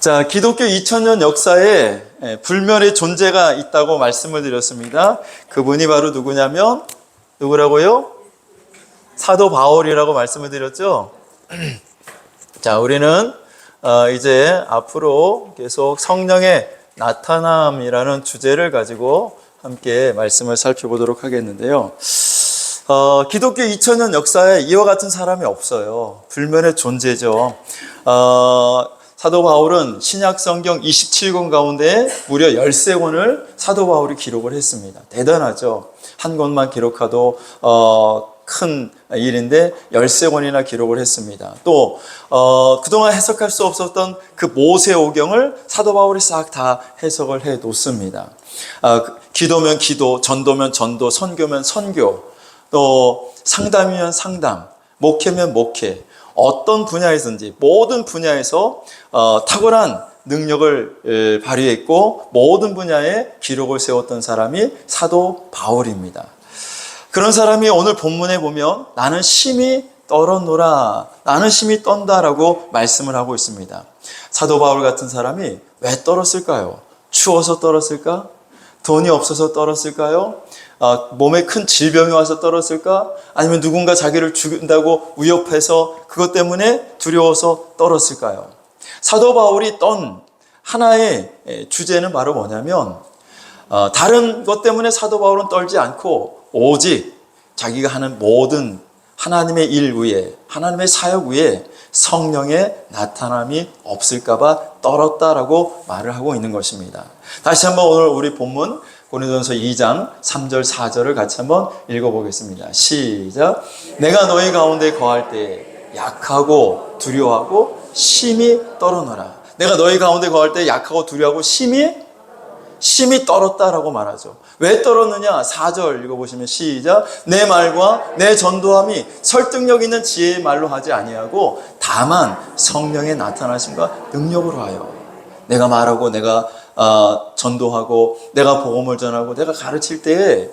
자, 기독교 2000년 역사에 불멸의 존재가 있다고 말씀을 드렸습니다. 그분이 바로 누구냐면, 누구라고요? 사도 바울이라고 말씀을 드렸죠. 자, 우리는 이제 앞으로 계속 성령의 나타남이라는 주제를 가지고 함께 말씀을 살펴보도록 하겠는데요. 기독교 2000년 역사에 이와 같은 사람이 없어요. 불멸의 존재죠. 사도 바울은 신약 성경 27권 가운데 무려 13권을 사도 바울이 기록을 했습니다. 대단하죠. 한 권만 기록해도 큰 일인데 13권이나 기록을 했습니다. 또 그동안 해석할 수 없었던 그 모세오경을 사도 바울이 싹 다 해석을 해 놓습니다. 기도면 기도, 전도면 전도, 선교면 선교, 또 상담이면 상담, 목회면 목회, 어떤 분야에서든지 모든 분야에서 탁월한 능력을 발휘했고 모든 분야에 기록을 세웠던 사람이 사도 바울입니다. 그런 사람이 오늘 본문에 보면 나는 심히 떨었노라, 나는 심히 떤다라고 말씀을 하고 있습니다. 사도 바울 같은 사람이 왜 떨었을까요? 추워서 떨었을까? 돈이 없어서 떨었을까요? 몸에 큰 질병이 와서 떨었을까? 아니면 누군가 자기를 죽인다고 위협해서 그것 때문에 두려워서 떨었을까요? 사도 바울이 떤 하나의 주제는 바로 뭐냐면 다른 것 때문에 사도 바울은 떨지 않고 오직 자기가 하는 모든 하나님의 일 위에, 하나님의 사역 위에 성령의 나타남이 없을까봐 떨었다라고 말을 하고 있는 것입니다. 다시 한번 오늘 우리 본문 고린도전서 2장 3절 4절을 같이 한번 읽어보겠습니다. 시작. 내가 너희 가운데 거할 때 약하고 두려워하고 심히 떨어노라. 내가 너희 가운데 거할 때 약하고 두려워하고 심히 떨었다라고 말하죠. 왜 떨었느냐? 4절 읽어보시면 시작. 내 말과 내 전도함이 설득력 있는 지혜의 말로 하지 아니하고 다만 성령의 나타나심과 능력으로 하여. 내가 말하고 내가 전도하고 내가 복음을 전하고 내가 가르칠 때에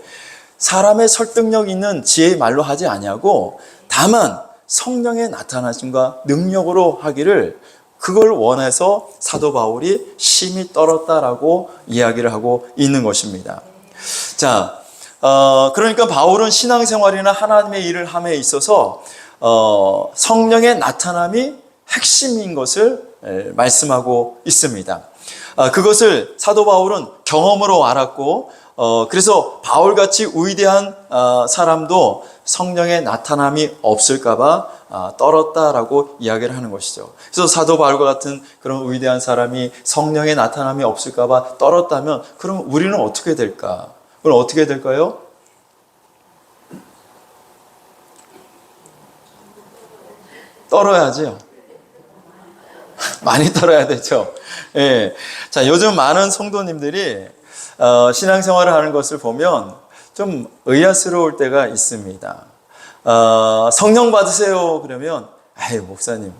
사람의 설득력 있는 지혜의 말로 하지 아니하고 다만 성령의 나타나심과 능력으로 하기를, 그걸 원해서 사도 바울이 심히 떨었다라고 이야기를 하고 있는 것입니다. 자, 그러니까 바울은 신앙생활이나 하나님의 일을 함에 있어서 성령의 나타남이 핵심인 것을 말씀하고 있습니다. 그것을 사도 바울은 경험으로 알았고, 그래서 바울같이 위대한 사람도 성령의 나타남이 없을까봐 떨었다라고 이야기를 하는 것이죠. 그래서 사도 바울과 같은 그런 위대한 사람이 성령의 나타남이 없을까봐 떨었다면, 그럼 우리는 어떻게 될까? 그럼 어떻게 될까요? 떨어야지요. 많이 떨어야 되죠. 예. 자, 요즘 많은 성도님들이 신앙생활을 하는 것을 보면 좀 의아스러울 때가 있습니다. 성령 받으세요 그러면 아이 목사님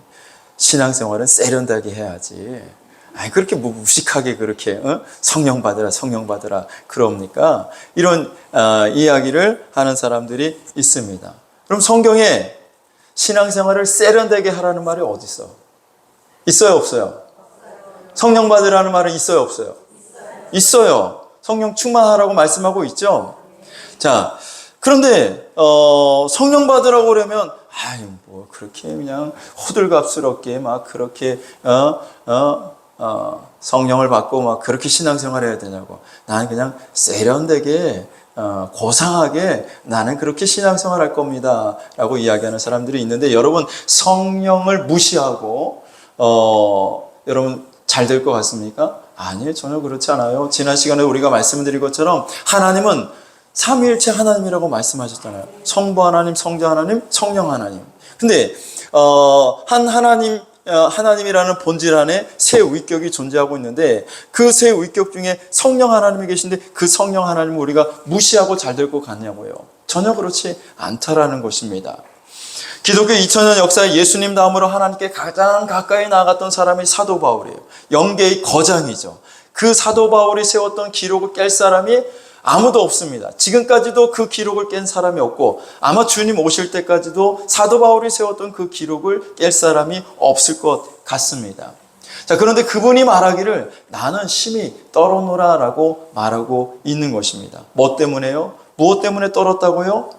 신앙생활은 세련되게 해야지. 아이 그렇게 무식하게 그렇게 성령 받으라 그럽니까? 이런 이야기를 하는 사람들이 있습니다. 그럼 성경에 신앙생활을 세련되게 하라는 말이 어디 있어? 있어요 없어요? 성령 받으라는 말은 있어요 없어요? 있어요. 성령 충만하라고 말씀하고 있죠. 자, 그런데 성령 받으라고 그러면 뭐 그렇게 그냥 호들갑스럽게 막 그렇게 성령을 받고 막 그렇게 신앙생활해야 되냐고. 나는 그냥 세련되게 고상하게 나는 그렇게 신앙생활할 겁니다 라고 이야기하는 사람들이 있는데, 여러분 성령을 무시하고 여러분 잘 될 것 같습니까? 아니에요. 전혀 그렇지 않아요. 지난 시간에 우리가 말씀드린 것처럼 하나님은 삼위일체 하나님이라고 말씀하셨잖아요. 성부 하나님, 성자 하나님, 성령 하나님. 근데 한 하나님이라는 본질 안에 세 위격이 존재하고 있는데, 그 세 위격 중에 성령 하나님이 계신데 그 성령 하나님을 우리가 무시하고 잘 될 것 같냐고요. 전혀 그렇지 않다라는 것입니다. 기독교 2000년 역사에 예수님 다음으로 하나님께 가장 가까이 나아갔던 사람이 사도 바울이에요. 영계의 거장이죠. 그 사도 바울이 세웠던 기록을 깰 사람이 아무도 없습니다. 지금까지도 그 기록을 깬 사람이 없고, 아마 주님 오실 때까지도 사도 바울이 세웠던 그 기록을 깰 사람이 없을 것 같습니다. 자, 그런데 그분이 말하기를 나는 심히 떨어노라라고 말하고 있는 것입니다. 뭐 때문에요? 무엇 때문에 떨었다고요?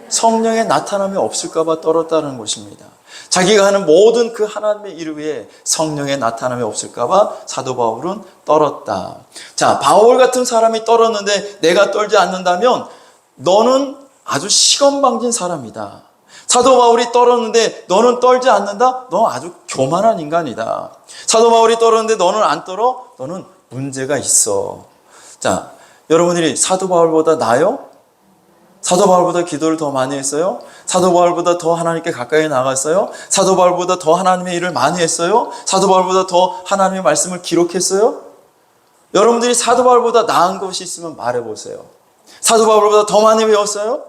성령의 나타남이 없을까봐 떨었다는 것입니다. 자기가 하는 모든 그 하나님의 일 위에 성령의 나타남이 없을까봐 사도 바울은 떨었다. 자, 바울 같은 사람이 떨었는데 내가 떨지 않는다면 너는 아주 시건방진 사람이다. 사도 바울이 떨었는데 너는 떨지 않는다? 너 아주 교만한 인간이다. 사도 바울이 떨었는데 너는 안 떨어? 너는 문제가 있어. 자, 여러분들이 사도 바울보다 나아요? 사도 바울보다 기도를 더 많이 했어요? 사도 바울보다 더 하나님께 가까이 나갔어요? 사도 바울보다 더 하나님의 일을 많이 했어요? 사도 바울보다 더 하나님의 말씀을 기록했어요? 여러분들이 사도 바울보다 나은 것이 있으면 말해보세요. 사도 바울보다 더 많이 배웠어요?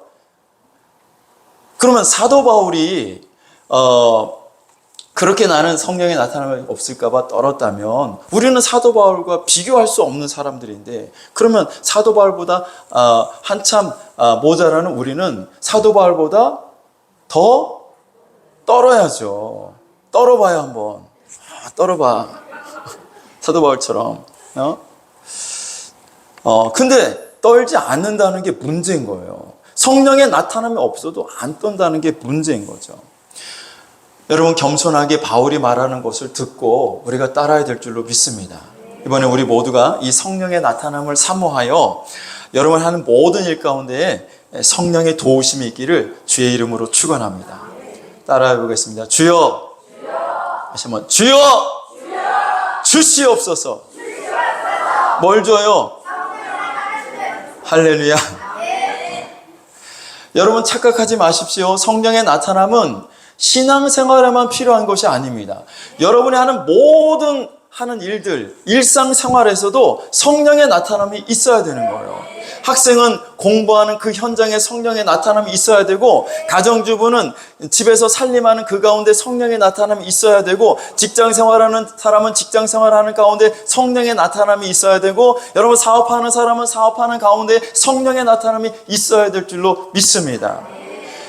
그러면 사도 바울이 그렇게 나는 성령의 나타남이 없을까봐 떨었다면 우리는 사도 바울과 비교할 수 없는 사람들인데, 그러면 사도 바울보다 한참 모자라는 우리는 사도 바울보다 더 떨어야죠. 떨어봐요 한번. 떨어봐. 사도 바울처럼. 근데 떨지 않는다는 게 문제인 거예요. 성령의 나타남이 없어도 안 떤다는 게 문제인 거죠. 여러분, 겸손하게 바울이 말하는 것을 듣고 우리가 따라야 될 줄로 믿습니다. 이번에 우리 모두가 이 성령의 나타남을 사모하여 여러분 하는 모든 일 가운데 성령의 도우심이 있기를 주의 이름으로 축원합니다. 따라해 보겠습니다. 주여, 다시 한번 주여, 주시옵소서. 뭘 줘요? 할렐루야. 여러분 착각하지 마십시오. 성령의 나타남은 신앙생활에만 필요한 것이 아닙니다. 여러분이 하는 모든 하는 일들, 일상생활에서도 성령의 나타남이 있어야 되는 거예요. 학생은 공부하는 그 현장에 성령의 나타남이 있어야 되고, 가정주부는 집에서 살림하는 그 가운데 성령의 나타남이 있어야 되고, 직장생활하는 사람은 직장생활하는 가운데 성령의 나타남이 있어야 되고, 여러분 사업하는 사람은 사업하는 가운데 성령의 나타남이 있어야 될 줄로 믿습니다.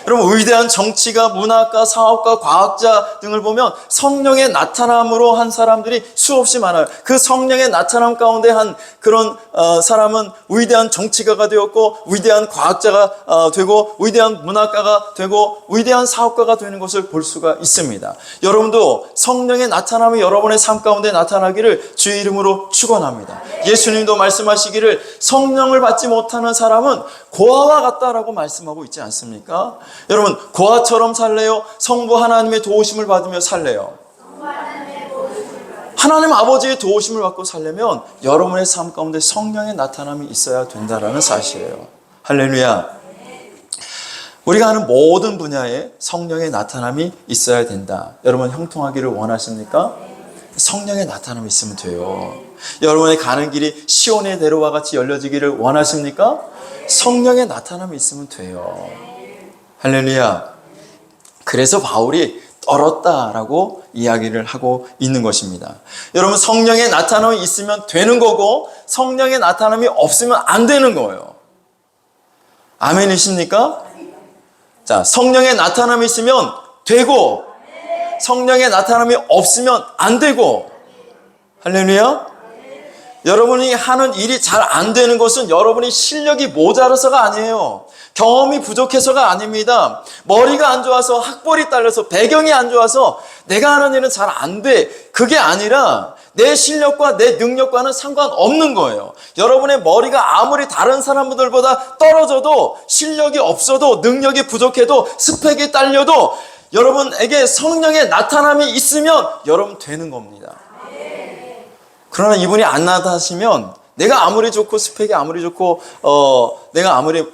여러분, 위대한 정치가, 문학가, 사업가, 과학자 등을 보면 성령의 나타남으로 한 사람들이 수없이 많아요. 그 성령의 나타남 가운데 한 그런 사람은 위대한 정치가가 되었고, 위대한 과학자가 되고, 위대한 문학가가 되고, 위대한 사업가가 되는 것을 볼 수가 있습니다. 여러분도 성령의 나타남이 여러분의 삶 가운데 나타나기를 주의 이름으로 축원합니다. 예수님도 말씀하시기를 성령을 받지 못하는 사람은 고아와 같다라고 말씀하고 있지 않습니까? 여러분, 고아처럼 살래요? 성부 하나님의 도우심을 받으며 살래요? 하나님 아버지의 도우심을 받고 살려면 여러분의 삶 가운데 성령의 나타남이 있어야 된다는 사실이에요. 할렐루야. 우리가 하는 모든 분야에 성령의 나타남이 있어야 된다. 여러분 형통하기를 원하십니까? 성령의 나타남이 있으면 돼요. 여러분의 가는 길이 시온의 대로와 같이 열려지기를 원하십니까? 성령의 나타남이 있으면 돼요. 할렐루야. 그래서 바울이 떨었다라고 이야기를 하고 있는 것입니다. 여러분, 성령의 나타남이 있으면 되는 거고, 성령의 나타남이 없으면 안 되는 거예요. 아멘이십니까? 자, 성령의 나타남이 있으면 되고, 성령의 나타남이 없으면 안 되고. 할렐루야. 여러분이 하는 일이 잘 안 되는 것은 여러분이 실력이 모자라서가 아니에요. 경험이 부족해서가 아닙니다. 머리가 안 좋아서, 학벌이 딸려서, 배경이 안 좋아서 내가 하는 일은 잘 안 돼. 그게 아니라 내 실력과 내 능력과는 상관없는 거예요. 여러분의 머리가 아무리 다른 사람들보다 떨어져도, 실력이 없어도, 능력이 부족해도, 스펙이 딸려도 여러분에게 성령의 나타남이 있으면 여러분 되는 겁니다. 그러나 이분이 안 나타나시면 내가 아무리 좋고 스펙이 아무리 좋고 내가 아무리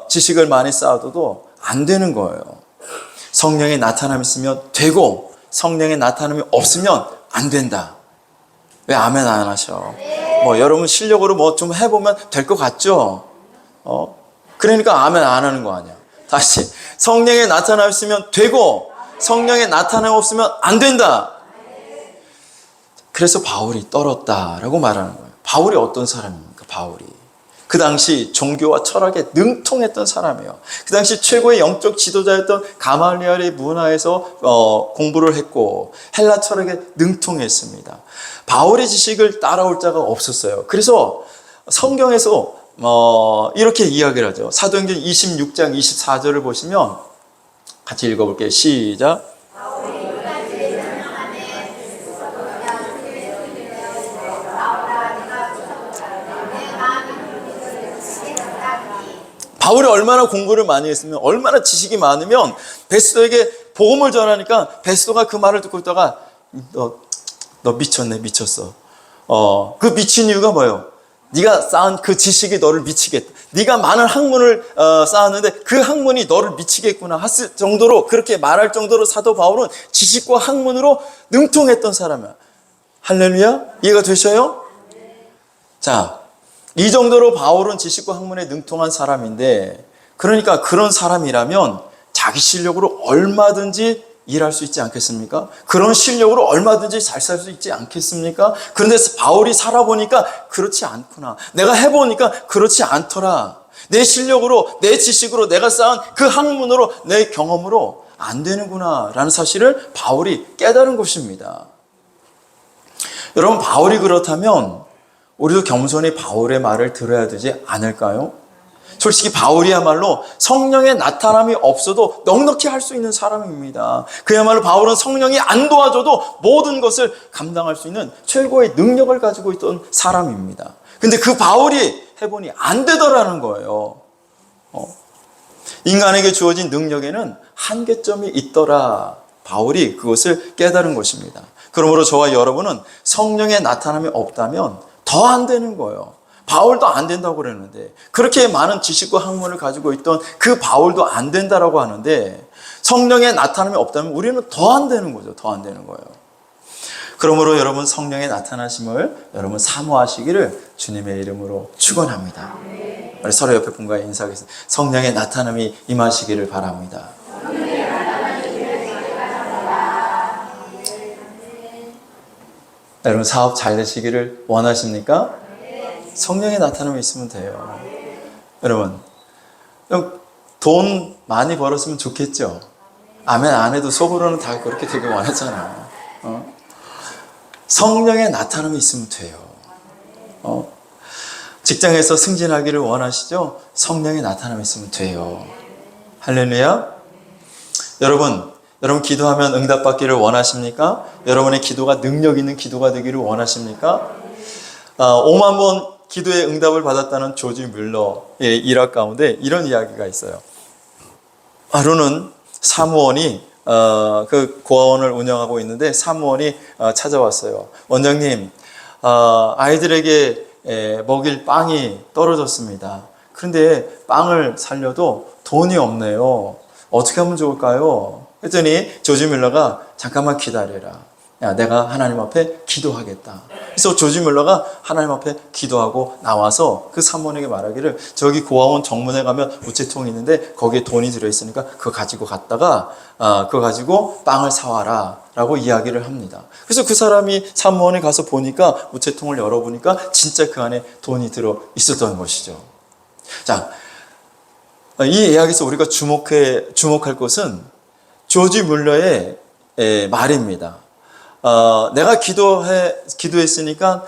지식을 많이 쌓아도 안 되는 거예요. 성령의 나타남이 있으면 되고, 성령의 나타남이 없으면 안 된다. 왜 아멘 안 하셔? 뭐 여러분 실력으로 뭐 좀 해보면 될 것 같죠? 그러니까 아멘 안 하는 거 아니야. 다시, 성령의 나타남이 있으면 되고, 성령의 나타남이 없으면 안 된다. 바울이 떨었다라고 말하는 거예요. 바울이 어떤 사람입니까? 바울이 그 당시 종교와 철학에 능통했던 사람이에요. 그 당시 최고의 영적 지도자였던 가말리엘의 문화에서 공부를 했고 헬라 철학에 능통했습니다. 바울의 지식을 따라올 자가 없었어요. 그래서 성경에서 이렇게 이야기를 하죠. 사도행전 26장 24절을 보시면 같이 읽어볼게요. 시작. 바울이 얼마나 공부를 많이 했으면, 얼마나 지식이 많으면 베스도에게 복음을 전하니까 베스도가 그 말을 듣고 있다가 너 미쳤네, 미쳤어. 그 미친 이유가 뭐예요? 네가 쌓은 그 지식이 너를 미치겠다. 네가 많은 학문을 쌓았는데 그 학문이 너를 미치겠구나 했을 정도로, 그렇게 말할 정도로 사도 바울은 지식과 학문으로 능통했던 사람이야. 할렐루야? 이해가 되셔요? 자, 이 정도로 바울은 지식과 학문에 능통한 사람인데, 그러니까 그런 사람이라면 자기 실력으로 얼마든지 일할 수 있지 않겠습니까? 그런 실력으로 얼마든지 잘 살 수 있지 않겠습니까? 그런데 바울이 살아보니까 그렇지 않구나. 내가 해보니까 그렇지 않더라. 내 실력으로, 내 지식으로, 내가 쌓은 그 학문으로, 내 경험으로 안 되는구나 라는 사실을 바울이 깨달은 것입니다. 여러분, 바울이 그렇다면 우리도 겸손히 바울의 말을 들어야 되지 않을까요? 솔직히 바울이야말로 성령의 나타남이 없어도 넉넉히 할 수 있는 사람입니다. 그야말로 바울은 성령이 안 도와줘도 모든 것을 감당할 수 있는 최고의 능력을 가지고 있던 사람입니다. 근데 그 바울이 해보니 안 되더라는 거예요. 인간에게 주어진 능력에는 한계점이 있더라. 바울이 그것을 깨달은 것입니다. 그러므로 저와 여러분은 성령의 나타남이 없다면 더 안 되는 거예요. 바울도 안 된다고 그랬는데, 그렇게 많은 지식과 학문을 가지고 있던 그 바울도 안 된다라고 하는데, 성령의 나타남이 없다면 우리는 더 안 되는 거죠. 더 안 되는 거예요. 그러므로 여러분, 성령의 나타나심을 여러분 사모하시기를 주님의 이름으로 축원합니다. 우리 서로 옆에 분과 인사하겠습니다. 성령의 나타남이 임하시기를 바랍니다. 여러분, 사업 잘 되시기를 원하십니까? 성령의 나타남이 있으면 돼요. 여러분, 돈 많이 벌었으면 좋겠죠? 아멘 안 해도 속으로는 다 그렇게 되길 원하잖아요. 성령의 나타남이 있으면 돼요. 직장에서 승진하기를 원하시죠? 성령의 나타남이 있으면 돼요. 할렐루야. 여러분 기도하면 응답받기를 원하십니까? 여러분의 기도가 능력 있는 기도가 되기를 원하십니까? 5만 번 기도의 응답을 받았다는 조지 뮬러의 일화 가운데 이런 이야기가 있어요. 하루는 사무원이 그 고아원을 운영하고 있는데 사무원이 찾아왔어요. 원장님, 아이들에게 먹일 빵이 떨어졌습니다. 그런데 빵을 살려도 돈이 없네요. 어떻게 하면 좋을까요? 그랬더니 조지 뮬러가 잠깐만 기다려라. 야, 내가 하나님 앞에 기도하겠다. 그래서 조지 뮬러가 하나님 앞에 기도하고 나와서 그 사모님에게 말하기를, 저기 고아원 정문에 가면 우체통이 있는데 거기에 돈이 들어있으니까 그거 가지고 갔다가 그거 가지고 빵을 사와라 라고 이야기를 합니다. 그래서 그 사람이 사무원에 가서 보니까, 우체통을 열어보니까 진짜 그 안에 돈이 들어 있었던 것이죠. 자, 이 이야기에서 우리가 주목할 것은 조지 뮬러의 말입니다. 내가 기도했으니까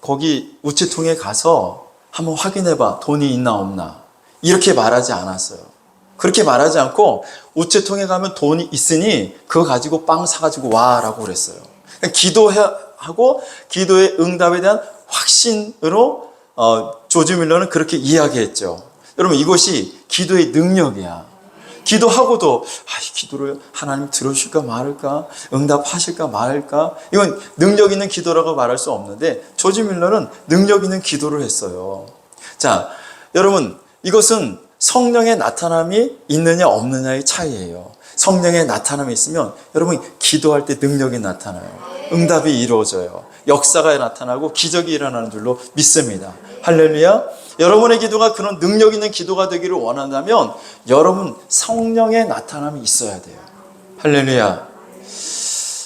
거기 우체통에 가서 한번 확인해봐. 돈이 있나 없나. 이렇게 말하지 않았어요. 그렇게 말하지 않고 우체통에 가면 돈이 있으니 그거 가지고 빵 사가지고 와라고 그랬어요. 기도하고 기도의 응답에 대한 확신으로 조지 뮬러는 그렇게 이야기했죠. 여러분, 이것이 기도의 능력이야. 기도하고도 기도를 하나님 들으실까 말을까, 응답하실까 말을까, 이건 능력 있는 기도라고 말할 수 없는데 조지 뮬러는 능력 있는 기도를 했어요. 자, 여러분, 이것은 성령의 나타남이 있느냐 없느냐의 차이예요. 성령의 나타남이 있으면 여러분 기도할 때 능력이 나타나요. 응답이 이루어져요. 역사가 나타나고 기적이 일어나는 줄로 믿습니다. 할렐루야. 여러분의 기도가 그런 능력 있는 기도가 되기를 원한다면 여러분 성령의 나타남이 있어야 돼요. 할렐루야.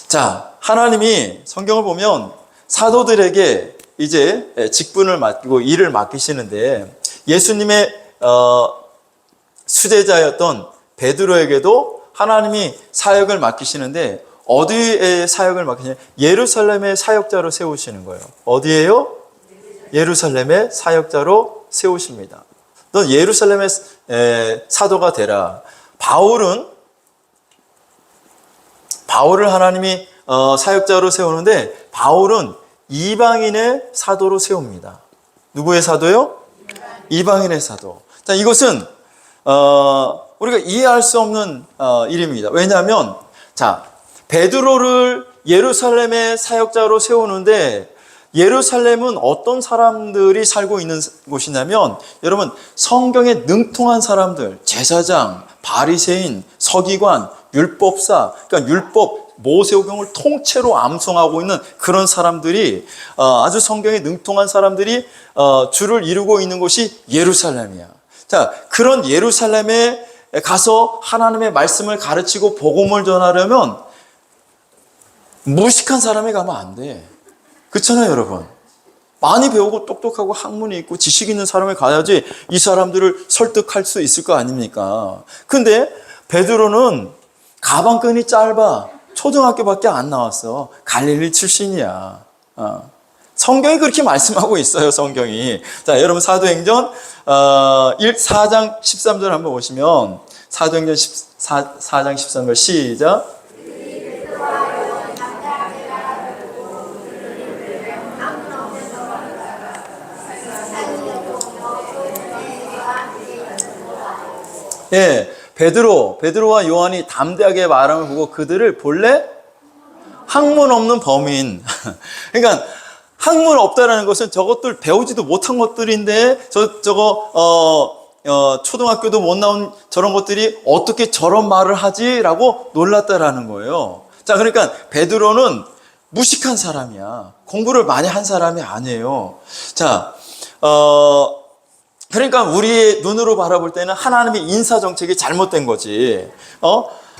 자, 하나님이 성경을 보면 사도들에게 이제 직분을 맡기고 일을 맡기시는데 예수님의 수제자였던 베드로에게도 하나님이 사역을 맡기시는데 어디에 사역을 맡기시냐? 예루살렘의 사역자로 세우시는 거예요. 어디예요? 예루살렘의 사역자로 세우십니다. 넌 예루살렘의 사도가 되라. 바울을 하나님이 사역자로 세우는데 바울은 이방인의 사도로 세웁니다. 누구의 사도요? 이방인의 사도. 자, 이것은 우리가 이해할 수 없는 일입니다. 왜냐하면 자, 베드로를 예루살렘의 사역자로 세우는데 예루살렘은 어떤 사람들이 살고 있는 곳이냐면 여러분 성경에 능통한 사람들, 제사장, 바리새인, 서기관, 율법사, 그러니까 율법, 모세오경을 통째로 암송하고 있는 그런 사람들이 아주 성경에 능통한 사람들이 주를 이루고 있는 곳이 예루살렘이야. 자, 그런 예루살렘에 가서 하나님의 말씀을 가르치고 복음을 전하려면 무식한 사람이 가면 안 돼. 그렇잖아요, 여러분. 많이 배우고 똑똑하고 학문이 있고 지식 있는 사람이 가야지 이 사람들을 설득할 수 있을 거 아닙니까? 근데 베드로는 가방끈이 짧아. 초등학교밖에 안 나왔어. 갈릴리 출신이야. 성경이 그렇게 말씀하고 있어요, 성경이. 자, 여러분 사도행전 4장 13절 한번 보시면 사도행전 4장 13절 시작. 예, 베드로와 요한이 담대하게 말함을 보고 그들을 본래 학문 없는 범인. 그러니까 학문 없다라는 것은 저것들 배우지도 못한 것들인데 초등학교도 못 나온 저런 것들이 어떻게 저런 말을 하지라고 놀랐다라는 거예요. 자, 그러니까 베드로는 무식한 사람이야. 공부를 많이 한 사람이 아니에요. 자, 그러니까 우리의 눈으로 바라볼 때는 하나님의 인사 정책이 잘못된 거지.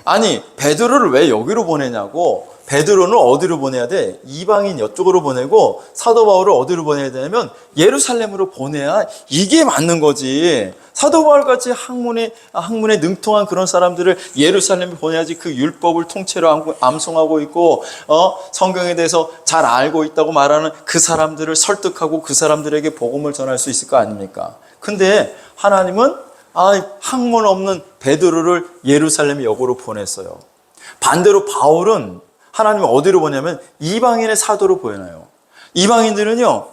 아니, 베드로를 왜 여기로 보내냐고. 베드로는 어디로 보내야 돼? 이방인 이쪽으로 보내고 사도 바울을 어디로 보내야 되냐면 예루살렘으로 보내야 이게 맞는 거지. 사도 바울같이 학문에 능통한 그런 사람들을 예루살렘에 보내야지 그 율법을 통째로 암송하고 있고 성경에 대해서 잘 알고 있다고 말하는 그 사람들을 설득하고 그 사람들에게 복음을 전할 수 있을 거 아닙니까? 근데 하나님은 학문 없는 베드로를 예루살렘 역으로 보냈어요. 반대로 바울은 하나님이 어디로 보냐면 이방인의 사도로 보내요. 이방인들은요,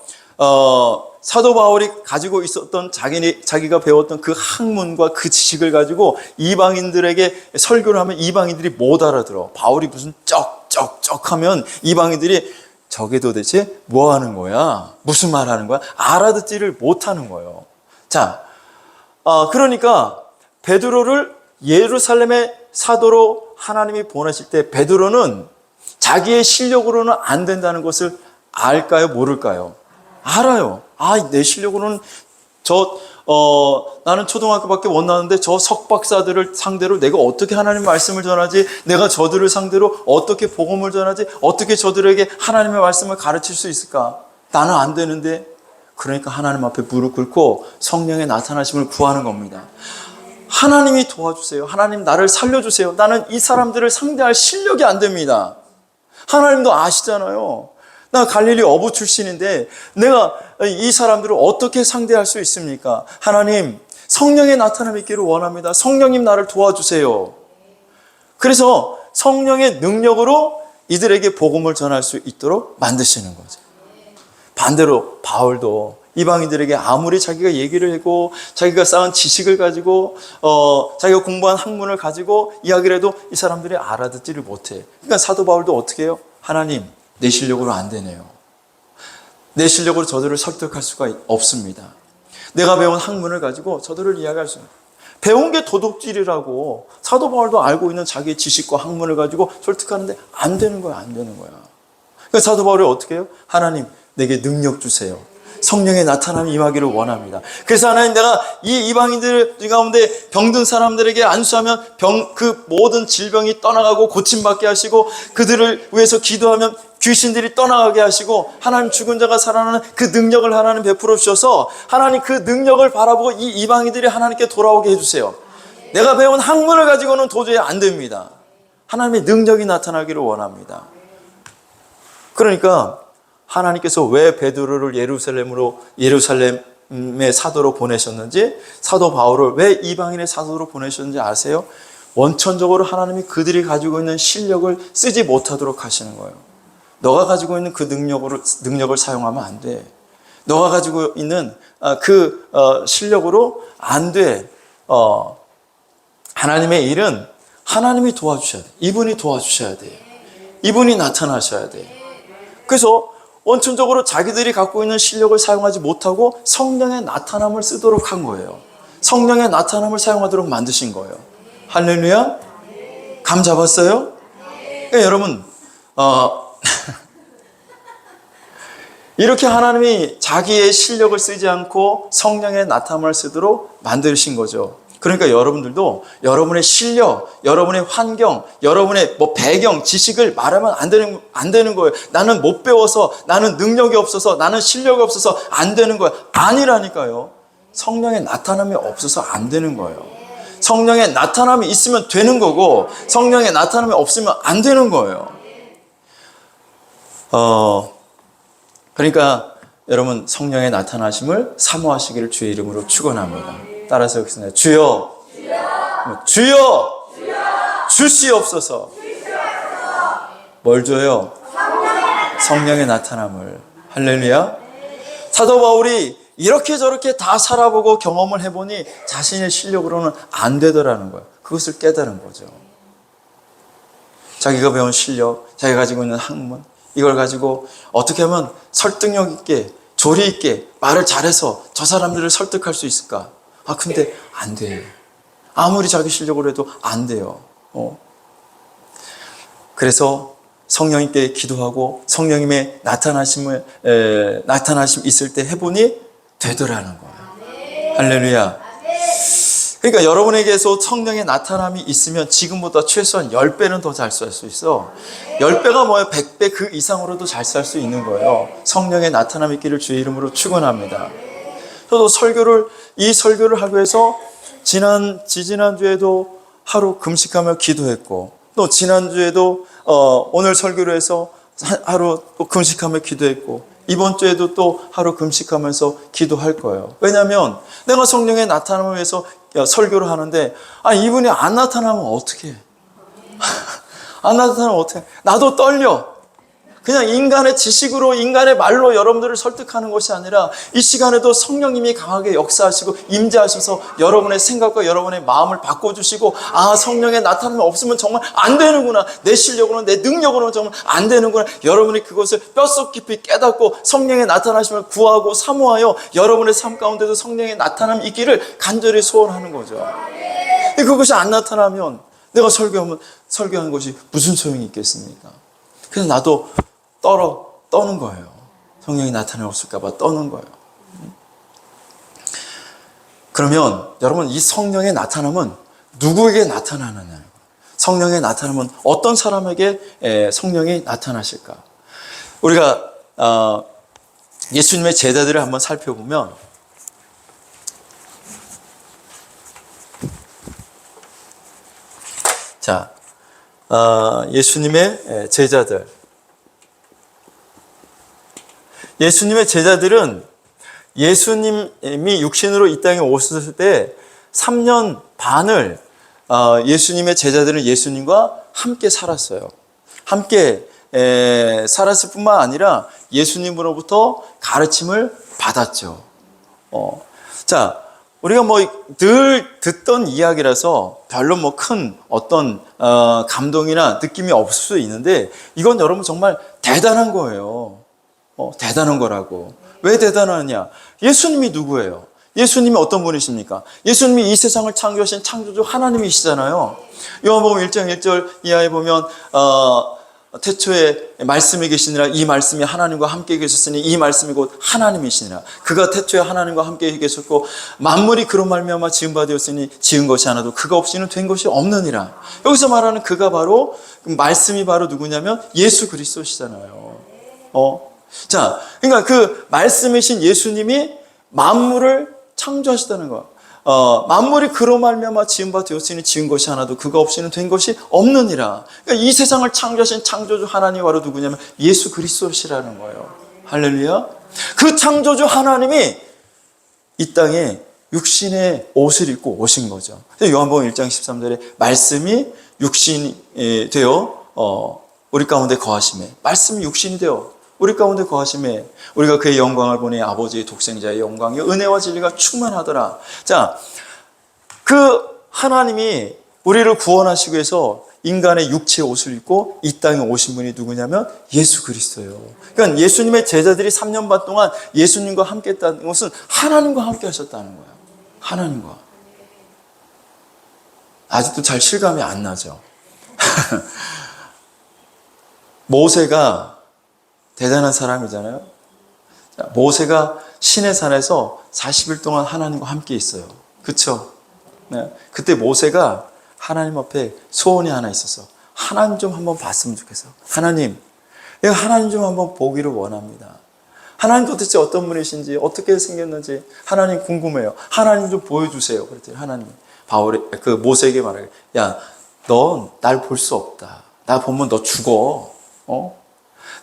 사도 바울이 가지고 있었던 자기가 배웠던 그 학문과 그 지식을 가지고 이방인들에게 설교를 하면 이방인들이 못 알아들어. 바울이 무슨 쩍쩍쩍 하면 이방인들이 저게 도대체 뭐 하는 거야? 무슨 말 하는 거야? 알아듣지를 못하는 거예요. 자, 그러니까 베드로를 예루살렘의 사도로 하나님이 보내실 때 베드로는 자기의 실력으로는 안 된다는 것을 알까요? 모를까요? 알아요. 내 실력으로는 나는 초등학교밖에 못 나왔는데 저 석박사들을 상대로 내가 어떻게 하나님의 말씀을 전하지? 내가 저들을 상대로 어떻게 복음을 전하지? 어떻게 저들에게 하나님의 말씀을 가르칠 수 있을까? 나는 안 되는데. 그러니까 하나님 앞에 무릎 꿇고 성령의 나타나심을 구하는 겁니다. 하나님이 도와주세요. 하나님 나를 살려주세요. 나는 이 사람들을 상대할 실력이 안 됩니다. 하나님도 아시잖아요. 나 갈릴리 어부 출신인데 내가 이 사람들을 어떻게 상대할 수 있습니까? 하나님, 성령의 나타남이 있기를 원합니다. 성령님 나를 도와주세요. 그래서 성령의 능력으로 이들에게 복음을 전할 수 있도록 만드시는 거죠. 반대로 바울도 이방인들에게 아무리 자기가 얘기를 하고 자기가 쌓은 지식을 가지고 자기가 공부한 학문을 가지고 이야기를 해도 이 사람들이 알아듣지를 못해. 그러니까 사도 바울도 어떻게 해요? 하나님, 내 실력으로 안 되네요. 내 실력으로 저들을 설득할 수가 없습니다. 내가 배운 학문을 가지고 저들을 이야기할 수 없습니다. 배운 게 도둑질이라고 사도 바울도 알고 있는 자기의 지식과 학문을 가지고 설득하는데 안 되는 거야, 안 되는 거야. 그러니까 사도 바울이 어떻게 해요? 하나님, 내게 능력 주세요. 성령의 나타남이 임하기를 원합니다. 그래서 하나님, 내가 이 이방인들 가운데 병든 사람들에게 안수하면 그 모든 질병이 떠나가고 고침받게 하시고, 그들을 위해서 기도하면 귀신들이 떠나가게 하시고, 하나님 죽은 자가 살아나는 그 능력을 하나님 베풀어 주셔서 하나님 그 능력을 바라보고 이 이방인들이 하나님께 돌아오게 해주세요. 내가 배운 학문을 가지고는 도저히 안 됩니다. 하나님의 능력이 나타나기를 원합니다. 그러니까 하나님께서 왜 베드로를 예루살렘의 사도로 보내셨는지, 사도 바울을 왜 이방인의 사도로 보내셨는지 아세요? 원천적으로 하나님이 그들이 가지고 있는 실력을 쓰지 못하도록 하시는 거예요. 너가 가지고 있는 그 능력을 사용하면 안 돼. 너가 가지고 있는 그 실력으로 안 돼. 하나님의 일은 하나님이 도와주셔야 돼. 이분이 도와주셔야 돼. 이분이 나타나셔야 돼. 그래서 원천적으로 자기들이 갖고 있는 실력을 사용하지 못하고 성령의 나타남을 쓰도록 한 거예요. 성령의 나타남을 사용하도록 만드신 거예요. 할렐루야? 감 잡았어요? 그러니까 여러분, 이렇게 하나님이 자기의 실력을 쓰지 않고 성령의 나타남을 쓰도록 만드신 거죠. 그러니까 여러분들도 여러분의 실력, 여러분의 환경, 여러분의 배경, 지식을 말하면 안 되는 거예요. 나는 못 배워서, 나는 능력이 없어서, 나는 실력이 없어서 안 되는 거예요. 아니라니까요. 성령의 나타남이 없어서 안 되는 거예요. 성령의 나타남이 있으면 되는 거고, 성령의 나타남이 없으면 안 되는 거예요. 그러니까 여러분, 성령의 나타나심을 사모하시기를 주의 이름으로 축원합니다. 따라서 여기서 주여, 주여, 주시옵소서. 뭘 줘요? 성령의 나타남을. 할렐루야. 사도 바울이 이렇게 저렇게 다 살아보고 경험을 해보니 자신의 실력으로는 안 되더라는 거예요. 그것을 깨달은 거죠. 자기가 배운 실력, 자기가 가지고 있는 학문, 이걸 가지고 어떻게 하면 설득력 있게, 조리 있게 말을 잘해서 저 사람들을 설득할 수 있을까? 근데 안 돼. 아무리 자기 실력으로 해도 안 돼요. 그래서 성령님께 기도하고 성령님의 나타나심 있을 때 해보니 되더라는 거예요. 할렐루야. 그러니까 여러분에게서 성령의 나타남이 있으면 지금보다 최소한 10배는 더 잘 살 수 있어. 10배가 뭐예요? 100배 그 이상으로도 잘 살 수 있는 거예요. 성령의 나타남이 있기를 주의 이름으로 축원합니다. 저도 이 설교를 하기 위해서 지지난주에도 하루 금식하며 기도했고, 또 지난주에도 오늘 설교를 해서 하루 또 금식하며 기도했고, 이번 주에도 또 하루 금식하면서 기도할 거예요. 왜냐하면 내가 성령의 나타남을 위해서 설교를 하는데, 이분이 안 나타나면 어떡해? 안 나타나면 어떡해? 나도 떨려. 그냥 인간의 지식으로, 인간의 말로 여러분들을 설득하는 것이 아니라 이 시간에도 성령님이 강하게 역사하시고 임재하셔서 여러분의 생각과 여러분의 마음을 바꿔주시고, 성령의 나타남이 없으면 정말 안 되는구나. 내 실력으로는, 내 능력으로는 정말 안 되는구나. 여러분이 그것을 뼛속 깊이 깨닫고 성령의 나타나심을 구하고 사모하여 여러분의 삶 가운데도 성령의 나타남이 있기를 간절히 소원하는 거죠. 그것이 안 나타나면 내가 설교하는 것이 무슨 소용이 있겠습니까? 그래서 나도 떠는 거예요. 성령이 나타나 없을까봐 떠는 거예요. 그러면 여러분, 이 성령의 나타남은 누구에게 나타나느냐? 성령의 나타남은 어떤 사람에게 성령이 나타나실까? 우리가 예수님의 제자들을 한번 살펴보면, 자, 예수님의 제자들은 예수님이 육신으로 이 땅에 오셨을 때 3년 반을 예수님의 제자들은 예수님과 함께 살았어요. 함께 살았을 뿐만 아니라 예수님으로부터 가르침을 받았죠. 자, 우리가 늘 듣던 이야기라서 별로 큰 어떤 감동이나 느낌이 없을 수 있는데, 이건 여러분 정말 대단한 거예요. 대단한 거라고. 왜 대단하냐? 예수님이 누구예요? 예수님이 어떤 분이십니까? 예수님이 이 세상을 창조하신 창조주 하나님이시잖아요. 요한복음 1장 1절 이하에 보면 태초에 말씀이 계시니라. 이 말씀이 하나님과 함께 계셨으니 이 말씀이 곧 하나님이시니라. 그가 태초에 하나님과 함께 계셨고 만물이 그로 말미암아 지은 바 되었으니 지은 것이 하나도 그가 없이는 된 것이 없느니라. 여기서 말하는 그가 바로, 말씀이 바로 누구냐면 예수 그리스도시잖아요. 자, 그러니까 그 말씀이신 예수님이 만물을 창조하시다는 거야. 만물이 그로 말미암아 지은 바 되었으니 지은 것이 하나도 그가 없이는 된 것이 없느니라. 그러니까 이 세상을 창조하신 창조주 하나님이 바로 누구냐면 예수 그리스도시라는 거예요. 할렐루야. 그 창조주 하나님이 이 땅에 육신의 옷을 입고 오신 거죠. 요한복음 1장 13절에 말씀이 육신이 되어 우리 가운데 거하심에, 말씀이 육신이 되어 우리 가운데 거하심에 우리가 그의 영광을 보니 아버지의 독생자의 영광이 은혜와 진리가 충만하더라. 자, 그 하나님이 우리를 구원하시기 위해서 인간의 육체의 옷을 입고 이 땅에 오신 분이 누구냐면 예수 그리스도예요. 그러니까 예수님의 제자들이 3년 반 동안 예수님과 함께 했다는 것은 하나님과 함께 하셨다는 거예요. 하나님과. 아직도 잘 실감이 안 나죠. 모세가 대단한 사람이잖아요. 모세가 시내 산에서 40일 동안 하나님과 함께 있어요. 그렇죠? 네. 그때 모세가 하나님 앞에 소원이 하나 있었어. 하나님 좀 한번 봤으면 좋겠어. 하나님, 내가 하나님 좀 한번 보기를 원합니다. 하나님 도대체 어떤 분이신지, 어떻게 생겼는지 하나님 궁금해요. 하나님 좀 보여주세요. 그랬더니 하나님, 모세에게 말하게, 야, 넌 날 볼 수 없다. 나 보면 너 죽어.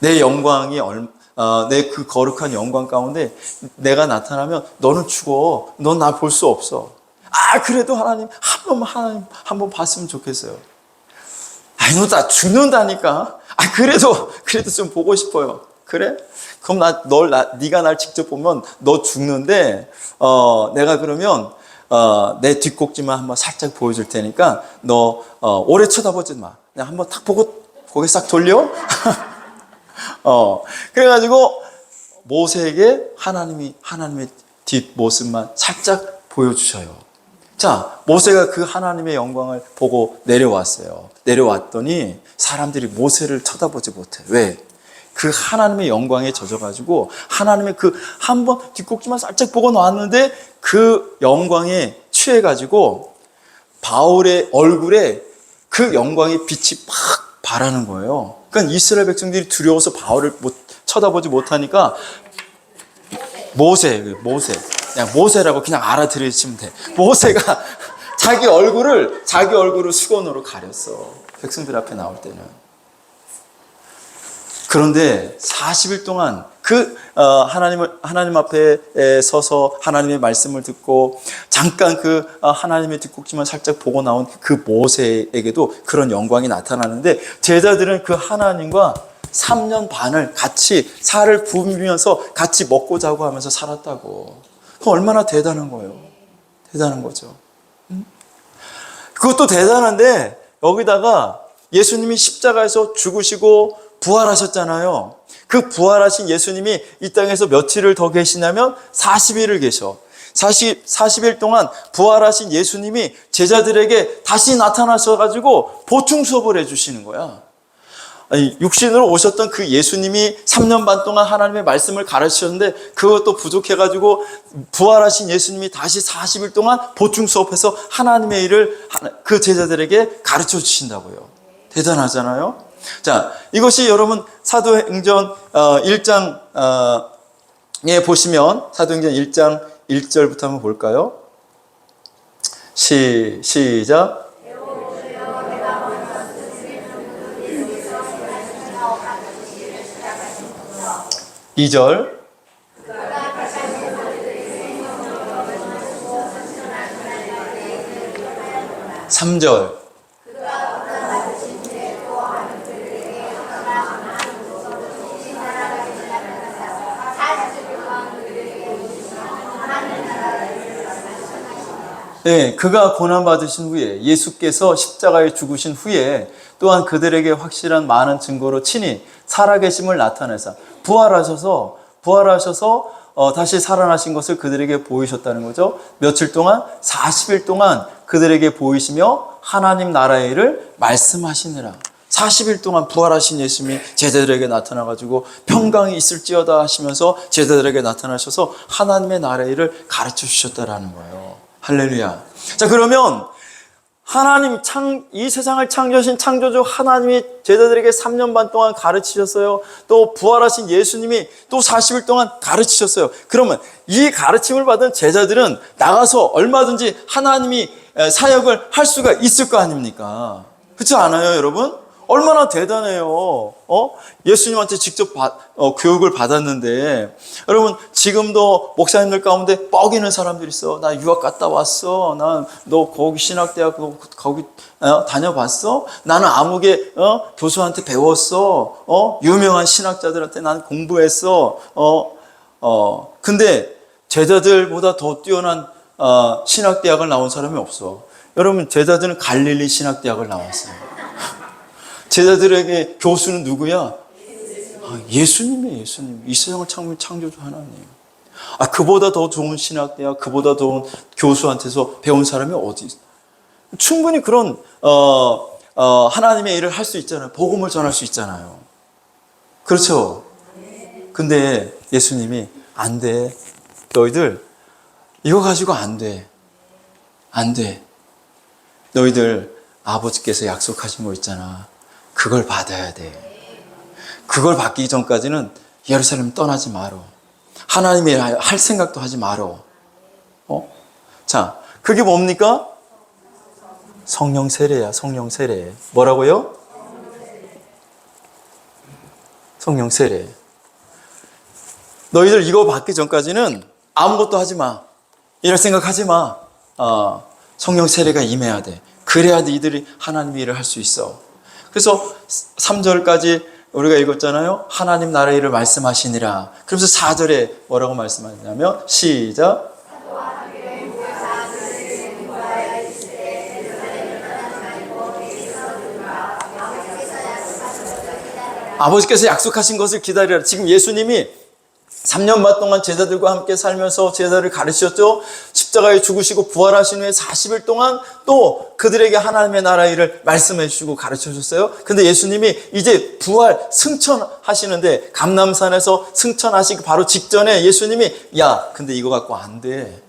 내 영광이 내 그 거룩한 영광 가운데 내가 나타나면 너는 죽어. 넌 나 볼 수 없어. 그래도 하나님 한번 봤으면 좋겠어요. 너 나 죽는다니까. 그래도 좀 보고 싶어요. 그래? 그럼 네가 날 직접 보면 너 죽는데 내가 그러면 내 뒷꼭지만 한번 살짝 보여줄 테니까 너 오래 쳐다보지 마. 그냥 한번 탁 보고 고개 싹 돌려. 그래가지고 모세에게 하나님의 뒷모습만 살짝 보여주셔요. 자, 모세가 그 하나님의 영광을 보고 내려왔어요. 내려왔더니 사람들이 모세를 쳐다보지 못해. 왜? 그 하나님의 영광에 젖어가지고 하나님의 그 한번 뒷꼭지만 살짝 보고 나왔는데 그 영광에 취해가지고 바울의 얼굴에 그 영광의 빛이 팍 바라는 거예요. 그러니까 이스라엘 백성들이 두려워서 바울을 쳐다보지 못하니까 그냥 모세라고 그냥 알아들으시면 돼. 모세가 자기 얼굴을 수건으로 가렸어. 백성들 앞에 나올 때는. 그런데 40일 동안 하나님 앞에 서서 하나님의 말씀을 듣고 잠깐 하나님의 뒷꼭지만 살짝 보고 나온 그 모세에게도 그런 영광이 나타나는데 제자들은 그 하나님과 3년 반을 같이 살을 부으면서 같이 먹고 자고 하면서 살았다고. 그 얼마나 대단한 거예요. 대단한 거죠. 그것도 대단한데 여기다가 예수님이 십자가에서 죽으시고 부활하셨잖아요. 그 부활하신 예수님이 이 땅에서 며칠을 더 계시냐면 40일을 계셔. 40일 동안 부활하신 예수님이 제자들에게 다시 나타나셔가지고 보충 수업을 해주시는 거야. 육신으로 오셨던 그 예수님이 3년 반 동안 하나님의 말씀을 가르치셨는데 그것도 부족해가지고 부활하신 예수님이 다시 40일 동안 보충 수업해서 하나님의 일을 그 제자들에게 가르쳐 주신다고요. 대단하잖아요. 자, 이것이 여러분 사도행전 1장에 보시면 사도행전 1장 1절부터 한번 볼까요? 시작. 2절. 3절. 4절. 그가 고난받으신 후에 예수께서 십자가에 죽으신 후에 또한 그들에게 확실한 많은 증거로 친히 살아계심을 나타내사 부활하셔서 다시 살아나신 것을 그들에게 보이셨다는 거죠. 며칠 동안 40일 동안 그들에게 보이시며 하나님 나라의 일을 말씀하시느라. 40일 동안 부활하신 예수님이 제자들에게 나타나가지고 평강이 있을지어다 하시면서 제자들에게 나타나셔서 하나님의 나라의 일을 가르쳐 주셨다라는 거예요. 할렐루야. 자, 그러면 하나님 이 세상을 창조하신 창조주 하나님이 제자들에게 3년 반 동안 가르치셨어요. 또 부활하신 예수님이 또 40일 동안 가르치셨어요. 그러면 이 가르침을 받은 제자들은 나가서 얼마든지 하나님이 사역을 할 수가 있을 거 아닙니까? 그렇지 않아요, 여러분? 얼마나 대단해요. 예수님한테 직접 교육을 받았는데, 여러분, 지금도 목사님들 가운데 뻐기는 사람들이 있어. 나 유학 갔다 왔어. 너 거기 신학대학 거기 다녀봤어? 나는 아무개 교수한테 배웠어. 유명한 신학자들한테 나는 공부했어. 근데 제자들보다 더 뛰어난 신학대학을 나온 사람이 없어. 여러분, 제자들은 갈릴리 신학대학을 나왔어요. 제자들에게 교수는 누구야? 예수님이에요, 예수님. 이 세상을 창조주 하나님. 그보다 더 좋은 신학대학, 그보다 더 좋은 교수한테서 배운 사람이 어디 있어? 충분히 그런 하나님의 일을 할 수 있잖아요. 복음을 전할 수 있잖아요. 그렇죠? 근데 예수님이 안 돼. 너희들 이거 가지고 안 돼. 안 돼. 너희들 아버지께서 약속하신 거 있잖아. 그걸 받아야 돼. 그걸 받기 전까지는 예루살렘 떠나지 마라. 하나님의 일 할 생각도 하지 마라. 자, 그게 뭡니까? 성령 세례야, 성령 세례. 뭐라고요? 성령 세례. 너희들 이거 받기 전까지는 아무것도 하지 마. 이럴 생각하지 마. 성령 세례가 임해야 돼. 그래야 너희들이 하나님의 일을 할 수 있어. 그래서 3절까지 우리가 읽었잖아요. 하나님 나라의 일을 말씀하시니라. 그래서 4절에 뭐라고 말씀하시냐면 시작. 아버지께서 약속하신 것을 기다리라. 지금 예수님이 3년 반 동안 제자들과 함께 살면서 제자들을 가르치셨죠. 십자가에 죽으시고 부활하신 후에 40일 동안 또 그들에게 하나님의 나라 일을 말씀해 주시고 가르쳐 주셨어요. 근데 예수님이 이제 부활 승천하시는데 감람산에서 승천하시기 바로 직전에 예수님이 근데 이거 갖고 안 돼.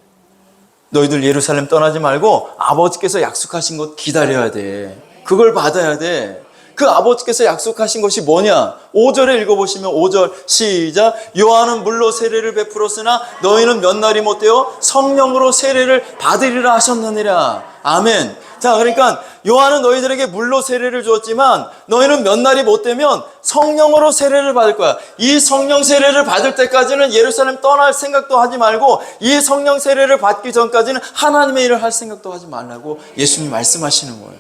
너희들 예루살렘 떠나지 말고 아버지께서 약속하신 것 기다려야 돼. 그걸 받아야 돼. 그 아버지께서 약속하신 것이 뭐냐? 5절에 읽어보시면 5절 시작. 요한은 물로 세례를 베풀었으나 너희는 몇 날이 못되어 성령으로 세례를 받으리라 하셨느니라. 아멘. 자, 그러니까 요한은 너희들에게 물로 세례를 주었지만 너희는 몇 날이 못되면 성령으로 세례를 받을 거야. 이 성령 세례를 받을 때까지는 예루살렘 떠날 생각도 하지 말고 이 성령 세례를 받기 전까지는 하나님의 일을 할 생각도 하지 말라고 예수님이 말씀하시는 거예요.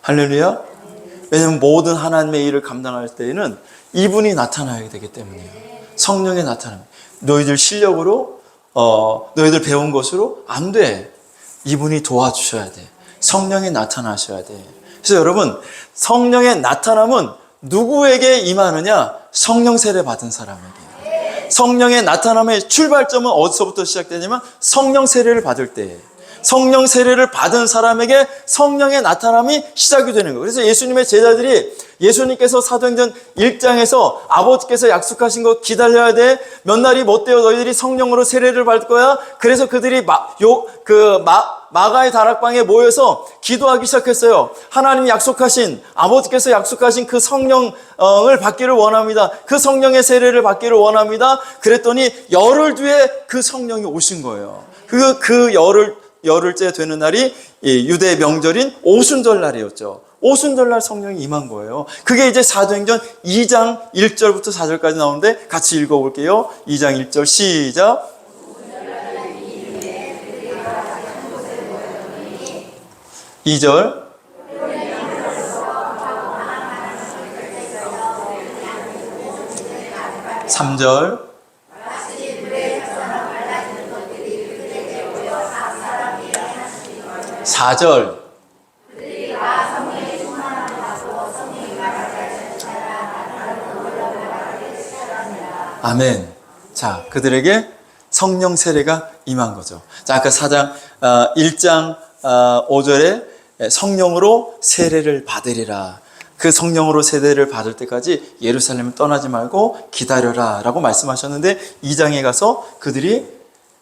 할렐루야. 왜냐하면 모든 하나님의 일을 감당할 때에는 이분이 나타나야 되기 때문이에요. 성령의 나타남. 너희들 실력으로 너희들 배운 것으로 안 돼. 이분이 도와주셔야 돼. 성령이 나타나셔야 돼. 그래서 여러분, 성령의 나타남은 누구에게 임하느냐? 성령 세례 받은 사람에게. 성령의 나타남의 출발점은 어디서부터 시작되냐면 성령 세례를 받을 때에. 성령 세례를 받은 사람에게 성령의 나타남이 시작이 되는 거예요. 그래서 예수님의 제자들이 예수님께서 사도행전 1장에서 아버지께서 약속하신 거 기다려야 돼. 몇 날이 못 되어 너희들이 성령으로 세례를 받을 거야. 그래서 그들이 마가의 다락방에 모여서 기도하기 시작했어요. 하나님이 약속하신, 아버지께서 약속하신 그 성령을 받기를 원합니다. 그 성령의 세례를 받기를 원합니다. 그랬더니 열흘 뒤에 그 성령이 오신 거예요. 그 열흘째 되는 날이 유대 명절인 오순절 날이었죠. 오순절 날 성령이 임한 거예요. 그게 이제 사도행전 2장 1절부터 4절까지 나오는데 같이 읽어볼게요. 2장 1절 시작. 2절 3절 4절 아멘. 자, 그들에게 성령 세례가 임한 거죠. 자, 아까 4장 1장 5절에 성령으로 세례를 받으리라. 그 성령으로 세례를 받을 때까지 예루살렘을 떠나지 말고 기다려라 라고 말씀하셨는데 2장에 가서 그들이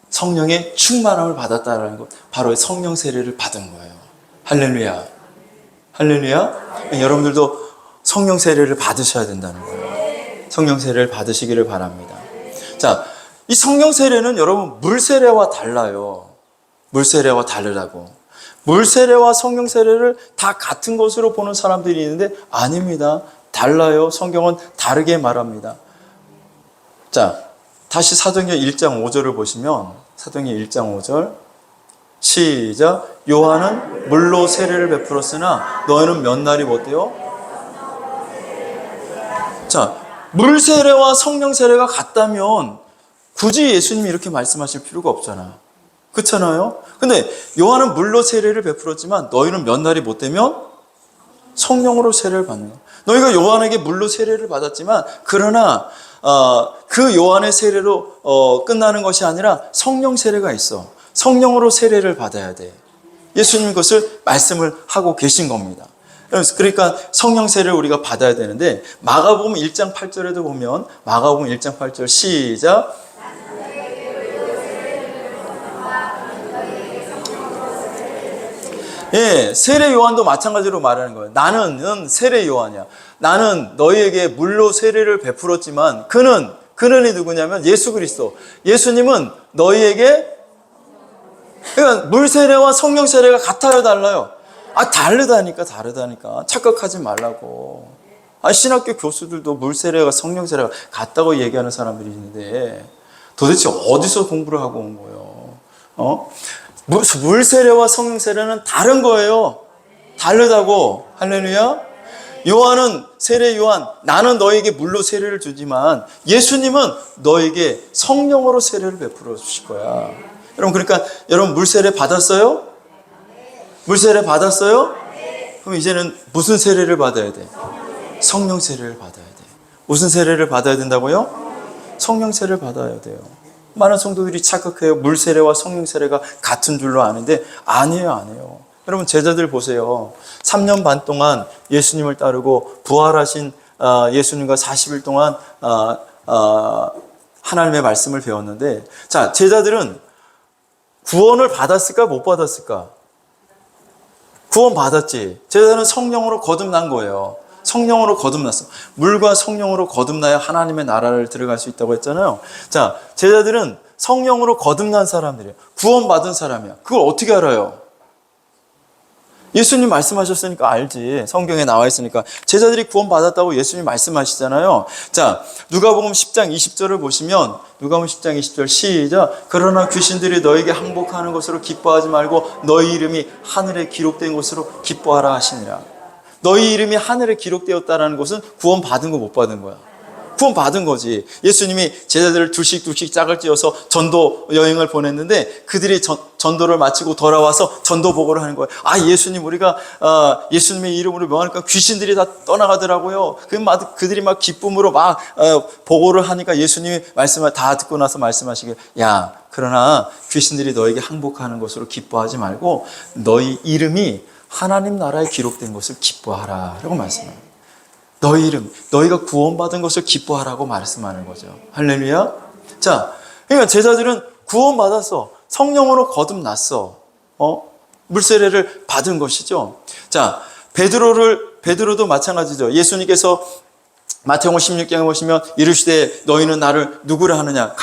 성령의 충만함을 받았다라는 것, 바로 성령 세례를 받은 거예요. 할렐루야. 할렐루야. 여러분들도 성령 세례를 받으셔야 된다는 거예요. 성령 세례를 받으시기를 바랍니다. 자, 이 성령 세례는 여러분 물 세례와 달라요. 물 세례와 다르다고. 물 세례와 성령 세례를 다 같은 것으로 보는 사람들이 있는데 아닙니다. 달라요. 성경은 다르게 말합니다. 자, 다시 사도행전 1장 5절을 보시면 사도행전 1장 5절 시작. 요한은 물로 세례를 베풀었으나 너희는 몇 날이 못돼요? 자, 물 세례와 성령 세례가 같다면 굳이 예수님이 이렇게 말씀하실 필요가 없잖아. 그렇잖아요? 근데 요한은 물로 세례를 베풀었지만 너희는 몇 날이 못 되면 성령으로 세례를 받는 거야. 너희가 요한에게 물로 세례를 받았지만 그러나 그 요한의 세례로 끝나는 것이 아니라 성령 세례가 있어. 성령으로 세례를 받아야 돼. 예수님 그것을 말씀을 하고 계신 겁니다. 그러니까 성령 세례를 우리가 받아야 되는데 마가복음 1장 8절에도 보면 마가복음 1장 8절 시작. 예, 세례 요한도 마찬가지로 말하는 거예요. 나는 세례 요한이야. 나는 너희에게 물로 세례를 베풀었지만 그는이 누구냐면 예수 그리스도. 예수님은 너희에게 그러니까 물 세례와 성령 세례가 같아요, 달라요? 다르다니까. 착각하지 말라고. 신학교 교수들도 물 세례와 성령 세례가 같다고 얘기하는 사람들이 있는데 도대체 어디서 공부를 하고 온 거예요? 물 세례와 성령 세례는 다른 거예요. 다르다고. 할렐루야. 요한은 세례 요한, 나는 너에게 물로 세례를 주지만 예수님은 너에게 성령으로 세례를 베풀어 주실 거야. 여러분 그러니까 여러분 물 세례 받았어요? 물 세례 받았어요? 그럼 이제는 무슨 세례를 받아야 돼? 성령 세례를 받아야 돼. 무슨 세례를 받아야 된다고요? 성령 세례를 받아야 돼요. 많은 성도들이 착각해요. 물 세례와 성령 세례가 같은 줄로 아는데 아니에요. 여러분 제자들 보세요. 3년 반 동안 예수님을 따르고 부활하신 예수님과 40일 동안 하나님의 말씀을 배웠는데 자, 제자들은 구원을 받았을까 못 받았을까? 구원 받았지. 제자들은 성령으로 거듭난 거예요. 성령으로 거듭났어. 물과 성령으로 거듭나야 하나님의 나라를 들어갈 수 있다고 했잖아요. 자, 제자들은 성령으로 거듭난 사람들이에요. 구원받은 사람이야. 그걸 어떻게 알아요? 예수님 말씀하셨으니까 알지. 성경에 나와 있으니까. 제자들이 구원받았다고 예수님 말씀하시잖아요. 자, 누가복음 10장 20절을 보시면 누가복음 10장 20절 시작. 그러나 귀신들이 너에게 항복하는 것으로 기뻐하지 말고 너희 이름이 하늘에 기록된 것으로 기뻐하라 하시니라. 너희 이름이 하늘에 기록되었다는 것은 구원받은 거 못 받은 거야. 구원받은 거지. 예수님이 제자들을 둘씩 짝을 찌어서 전도 여행을 보냈는데 그들이 전도를 마치고 돌아와서 전도 보고를 하는 거예요. 예수님 우리가 예수님의 이름으로 명하니까 귀신들이 다 떠나가더라고요. 그들이 막 기쁨으로 막 보고를 하니까 예수님이 말씀을 다 듣고 나서 말씀하시길 야 그러나 귀신들이 너에게 항복하는 것으로 기뻐하지 말고 너희 이름이 하나님 나라에 기록된 것을 기뻐하라 라고 말씀해요. 너희 이름, 너희가 구원받은 것을 기뻐하라고 말씀하는 거죠. 할렐루야. 자, 그러니까 제자들은 구원받았어. 성령으로 거듭났어. 물세례를 받은 것이죠. 자, 베드로도 마찬가지죠. 예수님께서 마태복음 16장에 보시면 이르시되 너희는 나를 누구라 하느냐?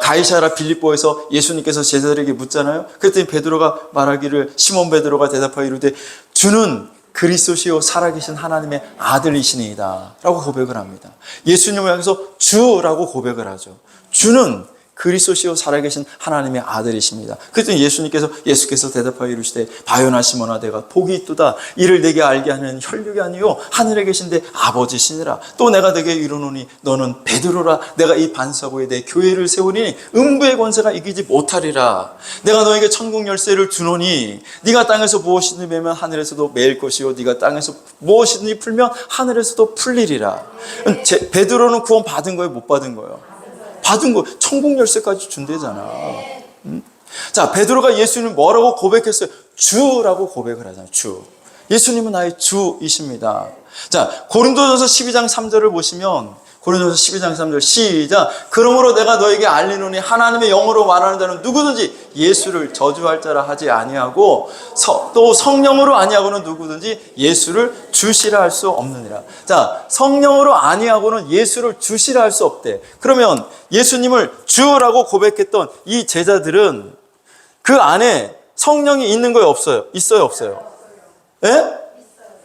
가이사랴 빌립보에서 예수님께서 제자들에게 묻잖아요. 그랬더니 베드로가 말하기를 시몬 베드로가 대답하여 이르되 주는 그리스도시요 살아계신 하나님의 아들이시니이다 라고 고백을 합니다. 예수님을 향해서 주라고 고백을 하죠. 주는 그리스도시요 살아계신 하나님의 아들이십니다. 그랬더니 예수께서 대답하여 이르시되 바요나 시몬아 내가 복이 있도다. 이를 내게 알게 하는 혈육이 아니요 하늘에 계신데 아버지시니라. 또 내가 내게 이르노니 너는 베드로라. 내가 이 반석에 내 교회를 세우니 음부의 권세가 이기지 못하리라. 내가 너에게 천국 열쇠를 주노니 네가 땅에서 무엇이든지 매면 하늘에서도 매일 것이요 네가 땅에서 무엇이든지 풀면 하늘에서도 풀리리라. 베드로는 구원 받은 거예요, 못 받은 거예요? 받은 거, 천국 열쇠까지 준대잖아. 자, 베드로가 예수님 뭐라고 고백했어요? 주라고 고백을 하잖아요. 주. 예수님은 나의 주이십니다. 자, 고린도전서 12장 3절을 보시면 고린도전서 12장 3절 시작. 그러므로 내가 너에게 알리노니 하나님의 영으로 말하는 자는 누구든지 예수를 저주할 자라 하지 아니하고 또 성령으로 아니하고는 누구든지 예수를 주시라 할 수 없느니라. 자, 성령으로 아니하고는 예수를 주시라 할 수 없대. 그러면 예수님을 주라고 고백했던 이 제자들은 그 안에 성령이 있는 거예요, 없어요? 있어요, 없어요? 예?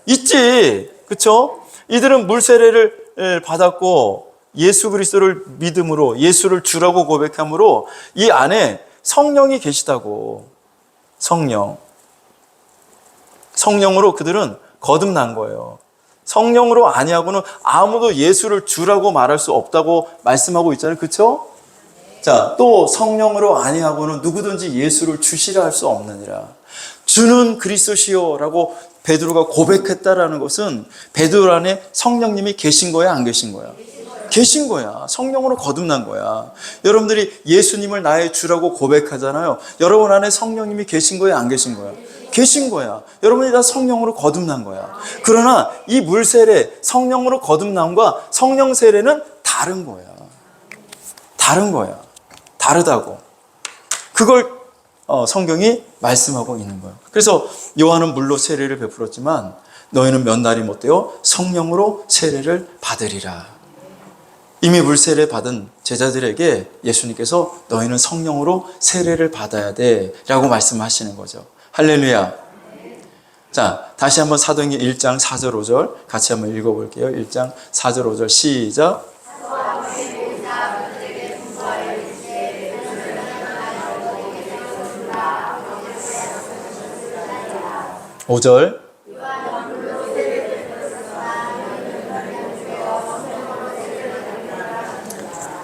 있지. 그렇죠? 이들은 물세례를 받았고 예수 그리스도를 믿음으로 예수를 주라고 고백함으로 이 안에 성령이 계시다고. 성령으로 그들은 거듭난 거예요. 성령으로 아니하고는 아무도 예수를 주라고 말할 수 없다고 말씀하고 있잖아요. 그렇죠? 자, 또 성령으로 아니하고는 누구든지 예수를 주시라 할 수 없느니라. 주는 그리스도시요라고 베드로가 고백했다라는 것은 베드로 안에 성령님이 계신 거야, 안 계신 거야? 계신 거야. 성령으로 거듭난 거야. 여러분들이 예수님을 나의 주라고 고백하잖아요. 여러분 안에 성령님이 계신 거야, 안 계신 거야? 계신 거야. 여러분이 다 성령으로 거듭난 거야. 그러나 이 물세례, 성령으로 거듭남과 성령 세례는 다른 거야. 다른 거야. 다르다고. 그걸 성경이 말씀하고 있는 거예요. 그래서 요한은 물로 세례를 베풀었지만 너희는 몇 날이 못되어 성령으로 세례를 받으리라. 이미 물세례 받은 제자들에게 예수님께서 너희는 성령으로 세례를 받아야 돼 라고 말씀하시는 거죠. 할렐루야. 자, 다시 한번 사도행전 1장 4절 5절 같이 한번 읽어볼게요. 1장 4절 5절 시작. 5절.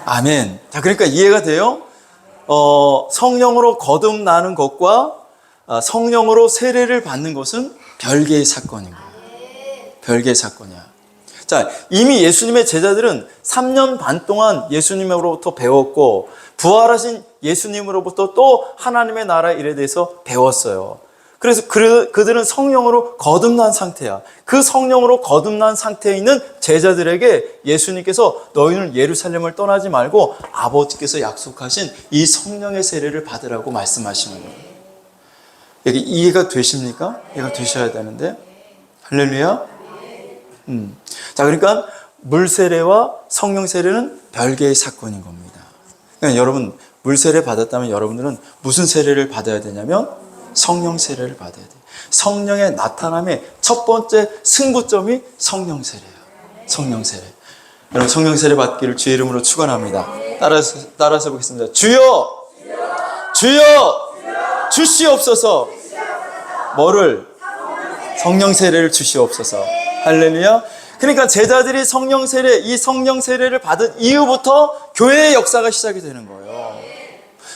아멘. 자, 그러니까 이해가 돼요? 성령으로 거듭나는 것과 성령으로 세례를 받는 것은 별개의 사건인 거예요. 별개의 사건이야. 자, 이미 예수님의 제자들은 3년 반 동안 예수님으로부터 배웠고 부활하신 예수님으로부터 또 하나님의 나라 일에 대해서 배웠어요. 그래서 그들은 성령으로 거듭난 상태야. 그 성령으로 거듭난 상태에 있는 제자들에게 예수님께서 너희는 예루살렘을 떠나지 말고 아버지께서 약속하신 이 성령의 세례를 받으라고 말씀하시는 거예요. 여기 이해가 되십니까? 이해가 되셔야 되는데. 할렐루야. 자, 그러니까 물세례와 성령 세례는 별개의 사건인 겁니다. 그러니까 여러분 물세례 받았다면 여러분들은 무슨 세례를 받아야 되냐면 성령 세례를 받아야 돼요. 성령의 나타남의 첫 번째 승부점이 성령 세례예요. 성령 세례. 여러분 성령 세례 받기를 주의 이름으로 축원합니다. 따라서 보겠습니다. 주여, 주여, 주시옵소서. 뭐를? 성령 세례를 주시옵소서. 할렐루야. 그러니까 제자들이 성령 세례, 이 성령 세례를 받은 이후부터 교회의 역사가 시작이 되는 거예요.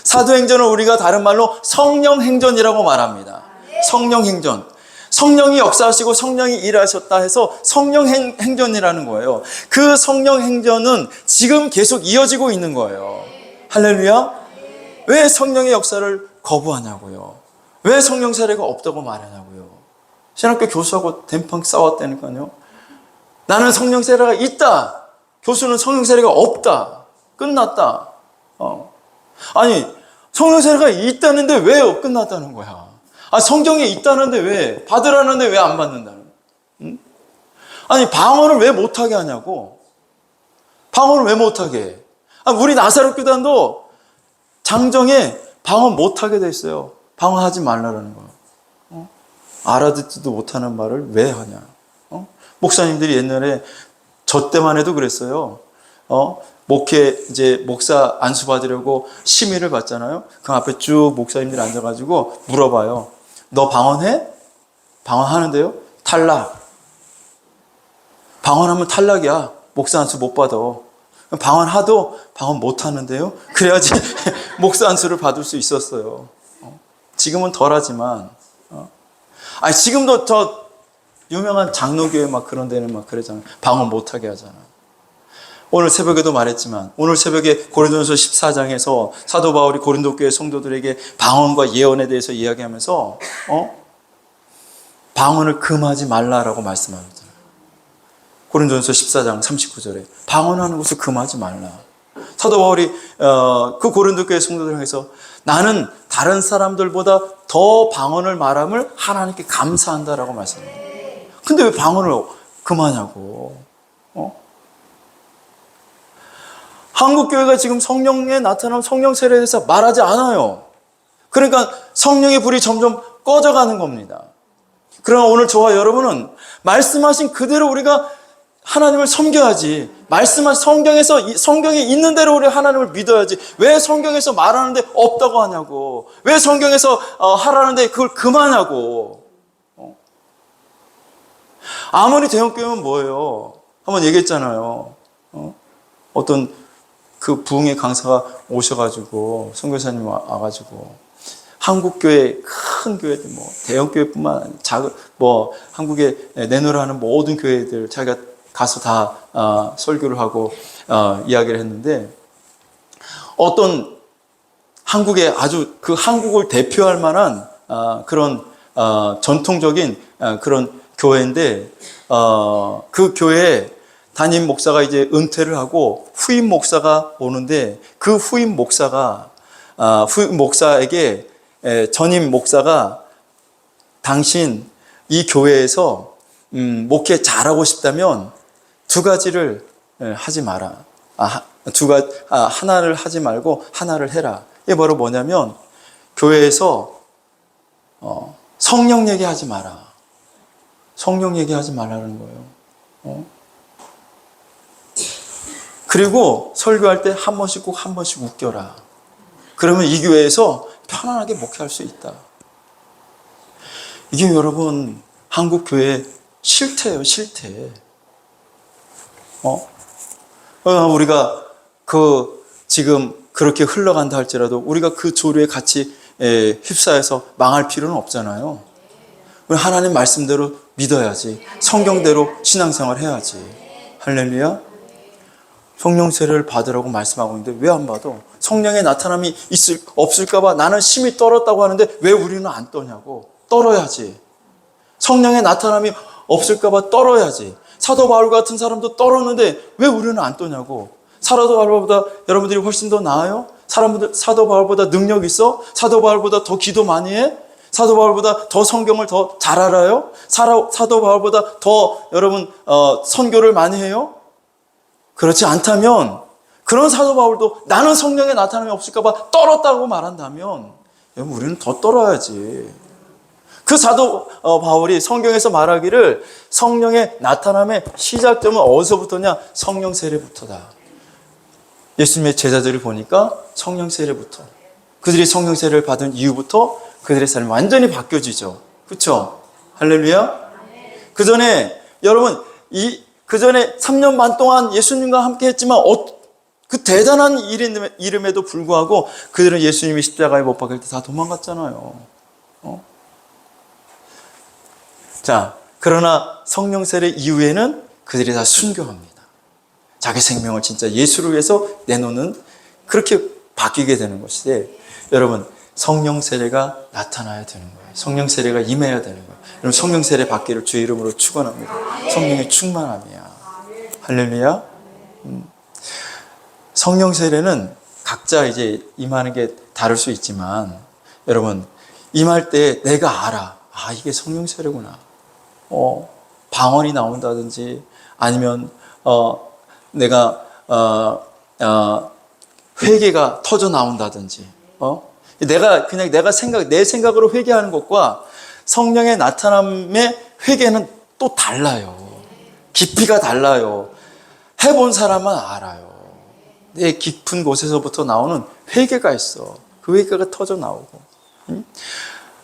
사도행전을 우리가 다른 말로 성령행전이라고 말합니다. 성령행전. 성령이 역사하시고 성령이 일하셨다 해서 성령행전이라는 거예요. 그 성령행전은 지금 계속 이어지고 있는 거예요. 할렐루야. 왜 성령의 역사를 거부하냐고요. 왜 성령 세례가 없다고 말하냐고요. 신학교 교수하고 댐팡 싸웠다니까요. 나는 성령 세례가 있다. 교수는 성령 세례가 없다. 끝났다. 아니 성령 세례가 있다는데 왜 끝났다는 거야? 성경에 있다는데 왜 받으라는데 왜 안 받는다는? 응? 아니 방언을 왜 못하게 하냐고? 방언을 왜 못하게 해? 우리 나사렛 교단도 장정에 방언 못하게 돼 있어요. 방언하지 말라는 거야. 알아듣지도 못하는 말을 왜 하냐? 목사님들이 옛날에 저 때만 해도 그랬어요. 목사 안수 받으려고 심의를 받잖아요. 그 앞에 쭉 목사님들이 앉아가지고 물어봐요. 너 방언해? 방언하는데요? 탈락. 방언하면 탈락이야. 목사 안수 못 받아. 방언하도 방언 못 하는데요? 그래야지 목사 안수를 받을 수 있었어요. 지금은 덜하지만, 지금도 저 유명한 장로교회 막 그런 데는 막 그러잖아요. 방언 못 하게 하잖아. 오늘 새벽에도 말했지만 오늘 새벽에 고린도전서 14장에서 사도 바울이 고린도 교회 성도들에게 방언과 예언에 대해서 이야기하면서 방언을 금하지 말라라고 말씀합니다. 고린도전서 14장 39절에 방언하는 것을 금하지 말라. 사도 바울이 그 고린도 교회 성도들을 향해서 나는 다른 사람들보다 더 방언을 말함을 하나님께 감사한다라고 말씀합니다. 근데 왜 방언을 금하냐고. 한국 교회가 지금 성령에 나타난 성령 세례에 대해서 말하지 않아요. 그러니까 성령의 불이 점점 꺼져가는 겁니다. 그러나 오늘 저와 여러분은 말씀하신 그대로 우리가 하나님을 섬겨야지. 말씀하신 성경에 있는 대로 우리 하나님을 믿어야지. 왜 성경에서 말하는데 없다고 하냐고. 왜 성경에서 하라는데 그걸 금하냐고. 아무리 대형교회면 뭐예요? 한번 얘기했잖아요. 어떤 그 부흥의 강사가 오셔가지고 선교사님 와가지고 한국교회 큰 교회들 뭐 대형교회뿐만 아니라 작은 뭐 한국에 내놓으라 하는 모든 교회들 자기가 가서 다 설교를 하고 이야기를 했는데 어떤 한국의 아주 그 한국을 대표할 만한 그런 전통적인 그런 교회인데 그 교회에 담임 목사가 이제 은퇴를 하고 후임 목사가 오는데 그 후임 목사에게 전임 목사가 당신 이 교회에서 목회 잘하고 싶다면 두 가지를 하지 마라. 하나를 하지 말고 하나를 해라. 이게 바로 뭐냐면 교회에서 성령 얘기하지 마라. 성령 얘기하지 말라는 거예요. 그리고 설교할 때 한 번씩 꼭 한 번씩 웃겨라. 그러면 이 교회에서 편안하게 목회할 수 있다. 이게 여러분 한국 교회 실태예요, 실태. 우리가 지금 그렇게 흘러간다 할지라도 우리가 그 조류에 같이 휩싸여서 망할 필요는 없잖아요. 우리 하나님 말씀대로 믿어야지. 성경대로 신앙생활 해야지. 할렐루야. 성령 세례를 받으라고 말씀하고 있는데 왜 안 받아? 성령의 나타남이 없을까봐 나는 심히 떨었다고 하는데 왜 우리는 안 떠냐고. 떨어야지. 성령의 나타남이 없을까봐 떨어야지. 사도 바울 같은 사람도 떨었는데 왜 우리는 안 떠냐고. 사도 바울보다 여러분들이 훨씬 더 나아요? 사도 바울보다 능력 있어? 사도 바울보다 더 기도 많이 해? 사도 바울보다 더 성경을 더 잘 알아요? 사도 바울보다 더 여러분 선교를 많이 해요? 그렇지 않다면 그런 사도 바울도 나는 성령의 나타남이 없을까봐 떨었다고 말한다면 여러분 우리는 더 떨어야지. 그 사도 바울이 성경에서 말하기를 성령의 나타남의 시작점은 어디서부터냐? 성령 세례부터다. 예수님의 제자들을 보니까 성령 세례부터 그들이 성령 세례를 받은 이후부터 그들의 삶이 완전히 바뀌어지죠. 그렇죠? 할렐루야. 그 전에 여러분 그 전에 3년 반 동안 예수님과 함께 했지만 그 대단한 이름에도 불구하고 그들은 예수님이 십자가에 못 박힐 때 다 도망갔잖아요. 자, 그러나 성령 세례 이후에는 그들이 다 순교합니다. 자기 생명을 진짜 예수를 위해서 내놓는 그렇게 바뀌게 되는 것인데 여러분 성령 세례가 나타나야 되는 거예요. 성령 세례가 임해야 되는 거예요. 여러분 성령 세례 받기를 주의 이름으로 축원합니다. 성령의 충만함이야. 할렐루야. 성령 세례는 각자 이제 임하는 게 다를 수 있지만 여러분 임할 때 내가 알아. 이게 성령 세례구나. 방언이 나온다든지 아니면 내가 회개가 터져 나온다든지 내 생각으로 회개하는 것과 성령의 나타남의 회개는 또 달라요. 깊이가 달라요. 해본 사람만 알아요. 내 깊은 곳에서부터 나오는 회개가 있어. 그 회개가 터져 나오고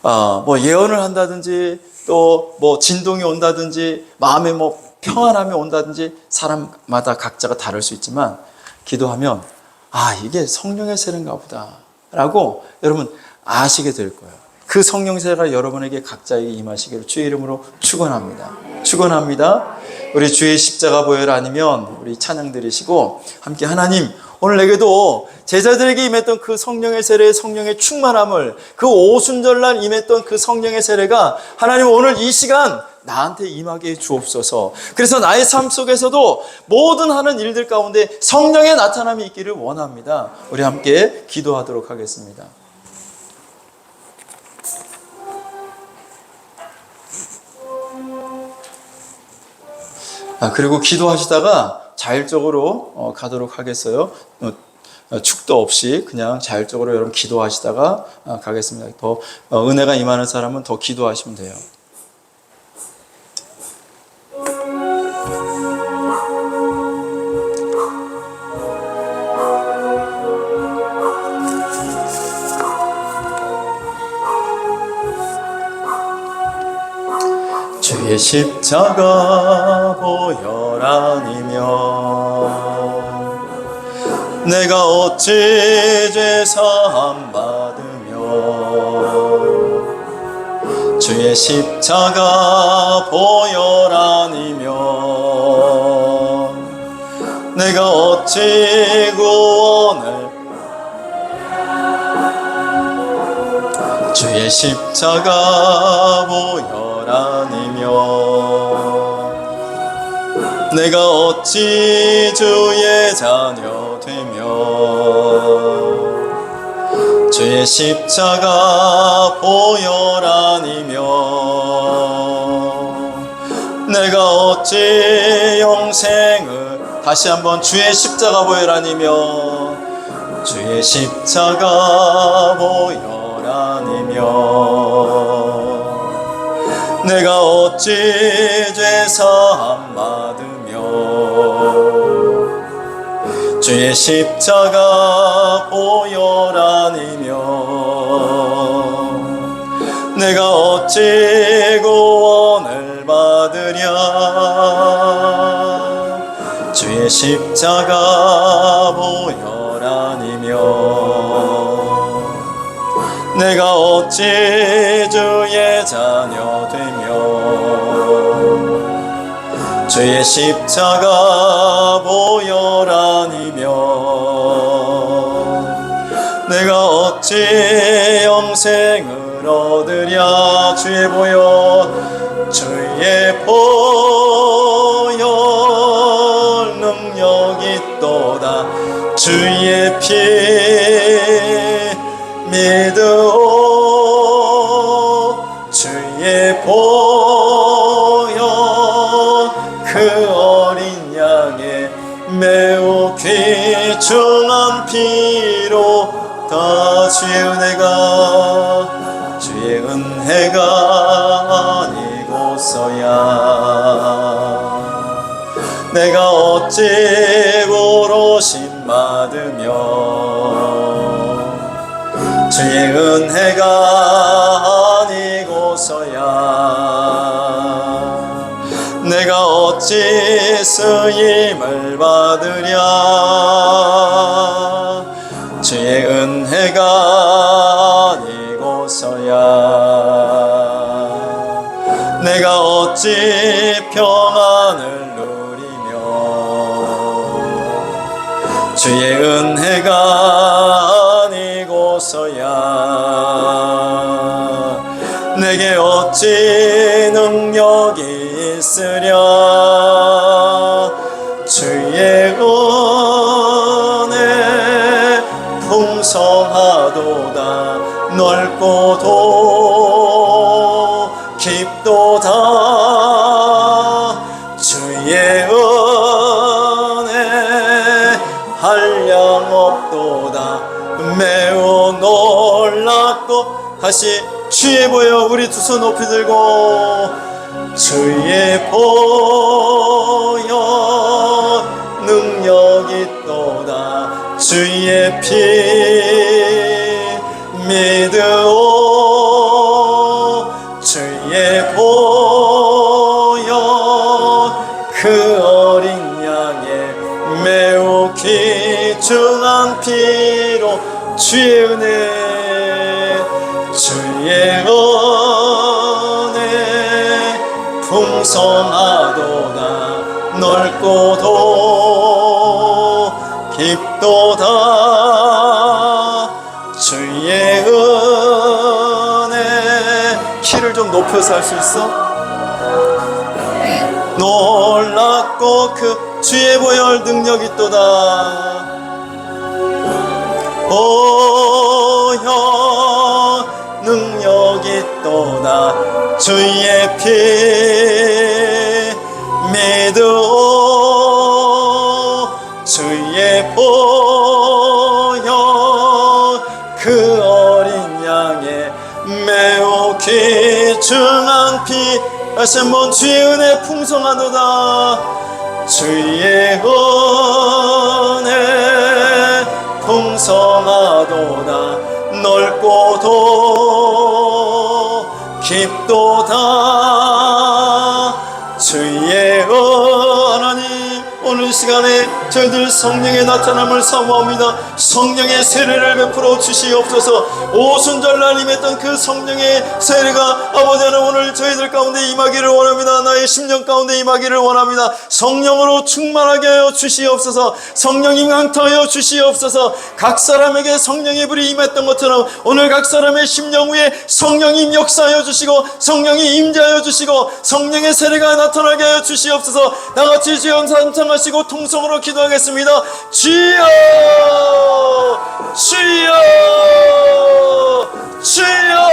뭐 예언을 한다든지 또 뭐 진동이 온다든지 마음에 뭐 평안함이 온다든지 사람마다 각자가 다를 수 있지만 기도하면 이게 성령의 세례인가 보다 라고 여러분 아시게 될 거예요. 그 성령 세례가 여러분에게 각자에게 임하시기를 주의 이름으로 축원합니다. 축원합니다. 우리 주의 십자가 보혈 아니면 우리 찬양 드리시고 함께 하나님 오늘 내게도 제자들에게 임했던 그 성령의 세례, 성령의 충만함을, 그 오순절날 임했던 그 성령의 세례가 하나님 오늘 이 시간 나한테 임하게 주옵소서. 그래서 나의 삶 속에서도 모든 하는 일들 가운데 성령의 나타남이 있기를 원합니다. 우리 함께 기도하도록 하겠습니다. 그리고 기도하시다가 자율적으로 가도록 하겠어요. 축도 없이 그냥 자율적으로 여러분 기도하시다가 가겠습니다. 더 은혜가 임하는 사람은 더 기도하시면 돼요. 주의 십자가 보혈아니면 내가 어찌 죄 사함 받으며 주의 십자가 보혈아니면 내가 어찌 구원을 주의 십자가 보혈아니면 내가 어찌 주의 자녀 되며 주의 십자가 보혈아니면 내가 어찌 영생을 다시 한번 주의 십자가 보혈아니면 주의 십자가 보혈아니면 내가 어찌 죄 사함 받으며 주의 십자가 보혈아니면 내가 어찌 구원을 받으랴 주의 십자가 보혈아니면 내가 어찌 주의 자녀 되며 주의 십자가 보혈아니면 내가 어찌 영생을 얻으랴 주의 보혈 주의 보혈 능력이 있도다 주의 피 믿으오 주의 보혈 그 어린 양의 매우 귀중한 피로 다 주의 은혜가 아니고서야 내가 어찌 부르심 받으며 주의 은혜가 아니고서야 내가 어찌 쓰임을 받으랴 주의 은혜가 아니고서야 내가 어찌 평안을 누리며 주의 은혜가 아니고서야 내게 어찌 능력이 있으랴 주의 은혜 풍성하도다 넓고도 깊도다 주의 은혜 한량없도다 매우 놀랍고 다시 주의 보혈 우리 두 손 높이 들고 주의 보혈 능력이 있도다 주의 피 믿으오 주의 보혈 그 어린 양의 매우 귀중한 피로 주의 은혜 주의 은혜 풍성하도다 넓고도 깊도다. 주의 은혜. 키를 좀 높여서 할 수 있어? 놀랍고 그 주의 보혈 능력이 있도다. 보혈 능력이 있도다. 주의 피 믿으오. 주의 보혈 그 어린 양의 매우 귀중한 피. 다시 한번 주의 은혜 풍성하도다. 주의 은혜 풍성하도다. 넓고도 깊도다. 주의 하나님, 오늘 시간에 저희들 성령의 나타남을 사모합니다. 성령의 세례를 베풀어 주시옵소서. 오순절날 임했던 그 성령의 세례가 아버지 하나님 오늘 저희들 가운데 임하기를 원합니다. 나의 심령 가운데 임하기를 원합니다. 성령으로 충만하게 하여 주시옵소서. 성령님 강타하여 주시옵소서. 각 사람에게 성령의 불이 임했던 것처럼 오늘 각 사람의 심령 위에 성령님 역사하여 주시고 성령이 임재하여 주시고 성령의 세례가 나타나게 하여 주시옵소서. 나같이 주여 삼창하시고 통성으로 기도하겠습니다. 주여 주여 주여.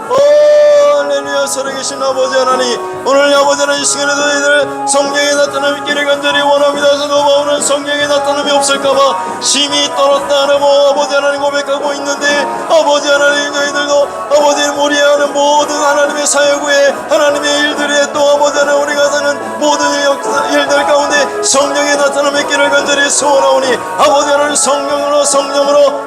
할렐루야. 살아계신 아버지 하나님, 오늘 아버지 하나님 이 시간에도 저희들 성령의 나타남이 있기를 간절히 원합니다. 사도 바울은 성령의 나타남이 없을까봐 심히 떨었다라고 아버지 하나님 고백하고 있는데, 아버지 하나님 저희들도 아버지를 모리하는 모든 하나님의 사역후에 하나님의 일들에 또 아버지 하나님 우리가 사는 모든 일들 가운데 성령의 나타남이 있기를 간절히 소원하오니 아버지 하나님 성령으로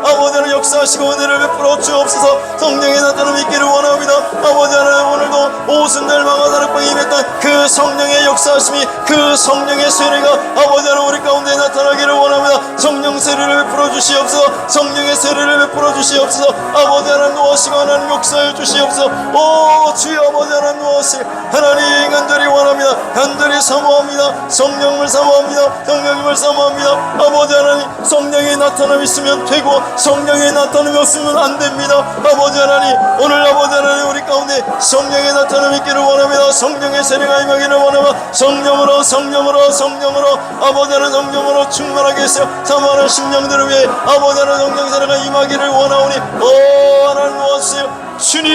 아버지 하나님 역사하시고 은혜를 베풀어 주옵소서. 성령의 나타남이 있기를 원합니다. 아버지 하나님 오늘도 오순절 망하다락방에 임했던 그 성령의 역사하심이, 그 성령의 세례가 아버지 하나님 우리 가운데 나타나기를 원합니다. 성령 세례를 베풀어 주시옵소서. 성령의 세례를 베풀어 주시옵소서. 아버지 하나님 도와시고 하나님 역사해 주시옵소서. 오 주여 아버지 하나님 도와시 하나님 간절히 원합니다. 간절히 사모합니다. 성령을 사모합니다. 성령님을 사모합니다. 아버지 하나님 성령의 나타남이 있으면 되고 성령의 나타남이 없으면 안 됩니다. 아버지 하나님 오늘 아버지 하나님 우리 가운데 성령의 나타남이 있기를 원합니다. 성령의 세례가 임하기를 원합니다. 성령으로 아버지 하나님 성령으로 충만하게 해서 사모하는 심령들을 위해 아버지 하나님 성령 세례가 임하기를 원하오니 오 하나님 도와주세요. 주님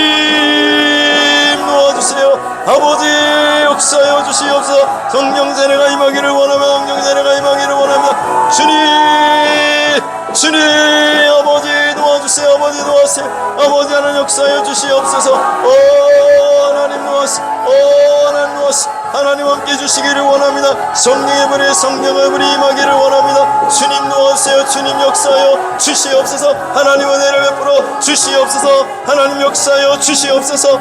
도와주세요. 아버지 역사하여 주시옵소서. 성령 세례가 임하기를 원하며 성령 세례가 임하기를 원합니다. 주님 아버지 도와주세요. 아버지 도와주세요. 아버지 하나님 역사하여 주시옵소서. 오 하나님 도와주세요. 오 하나님 도와주세요. 하나님 함께 주시기를 원합니다. 성령의 불이 성령의 불이 임하기를 원합니다. 주님 도와주세요. 주님 역사하여 주시옵소서. 하나님 은혜를 베풀어 주시옵소서. 하나님 역사하여 주시옵소서.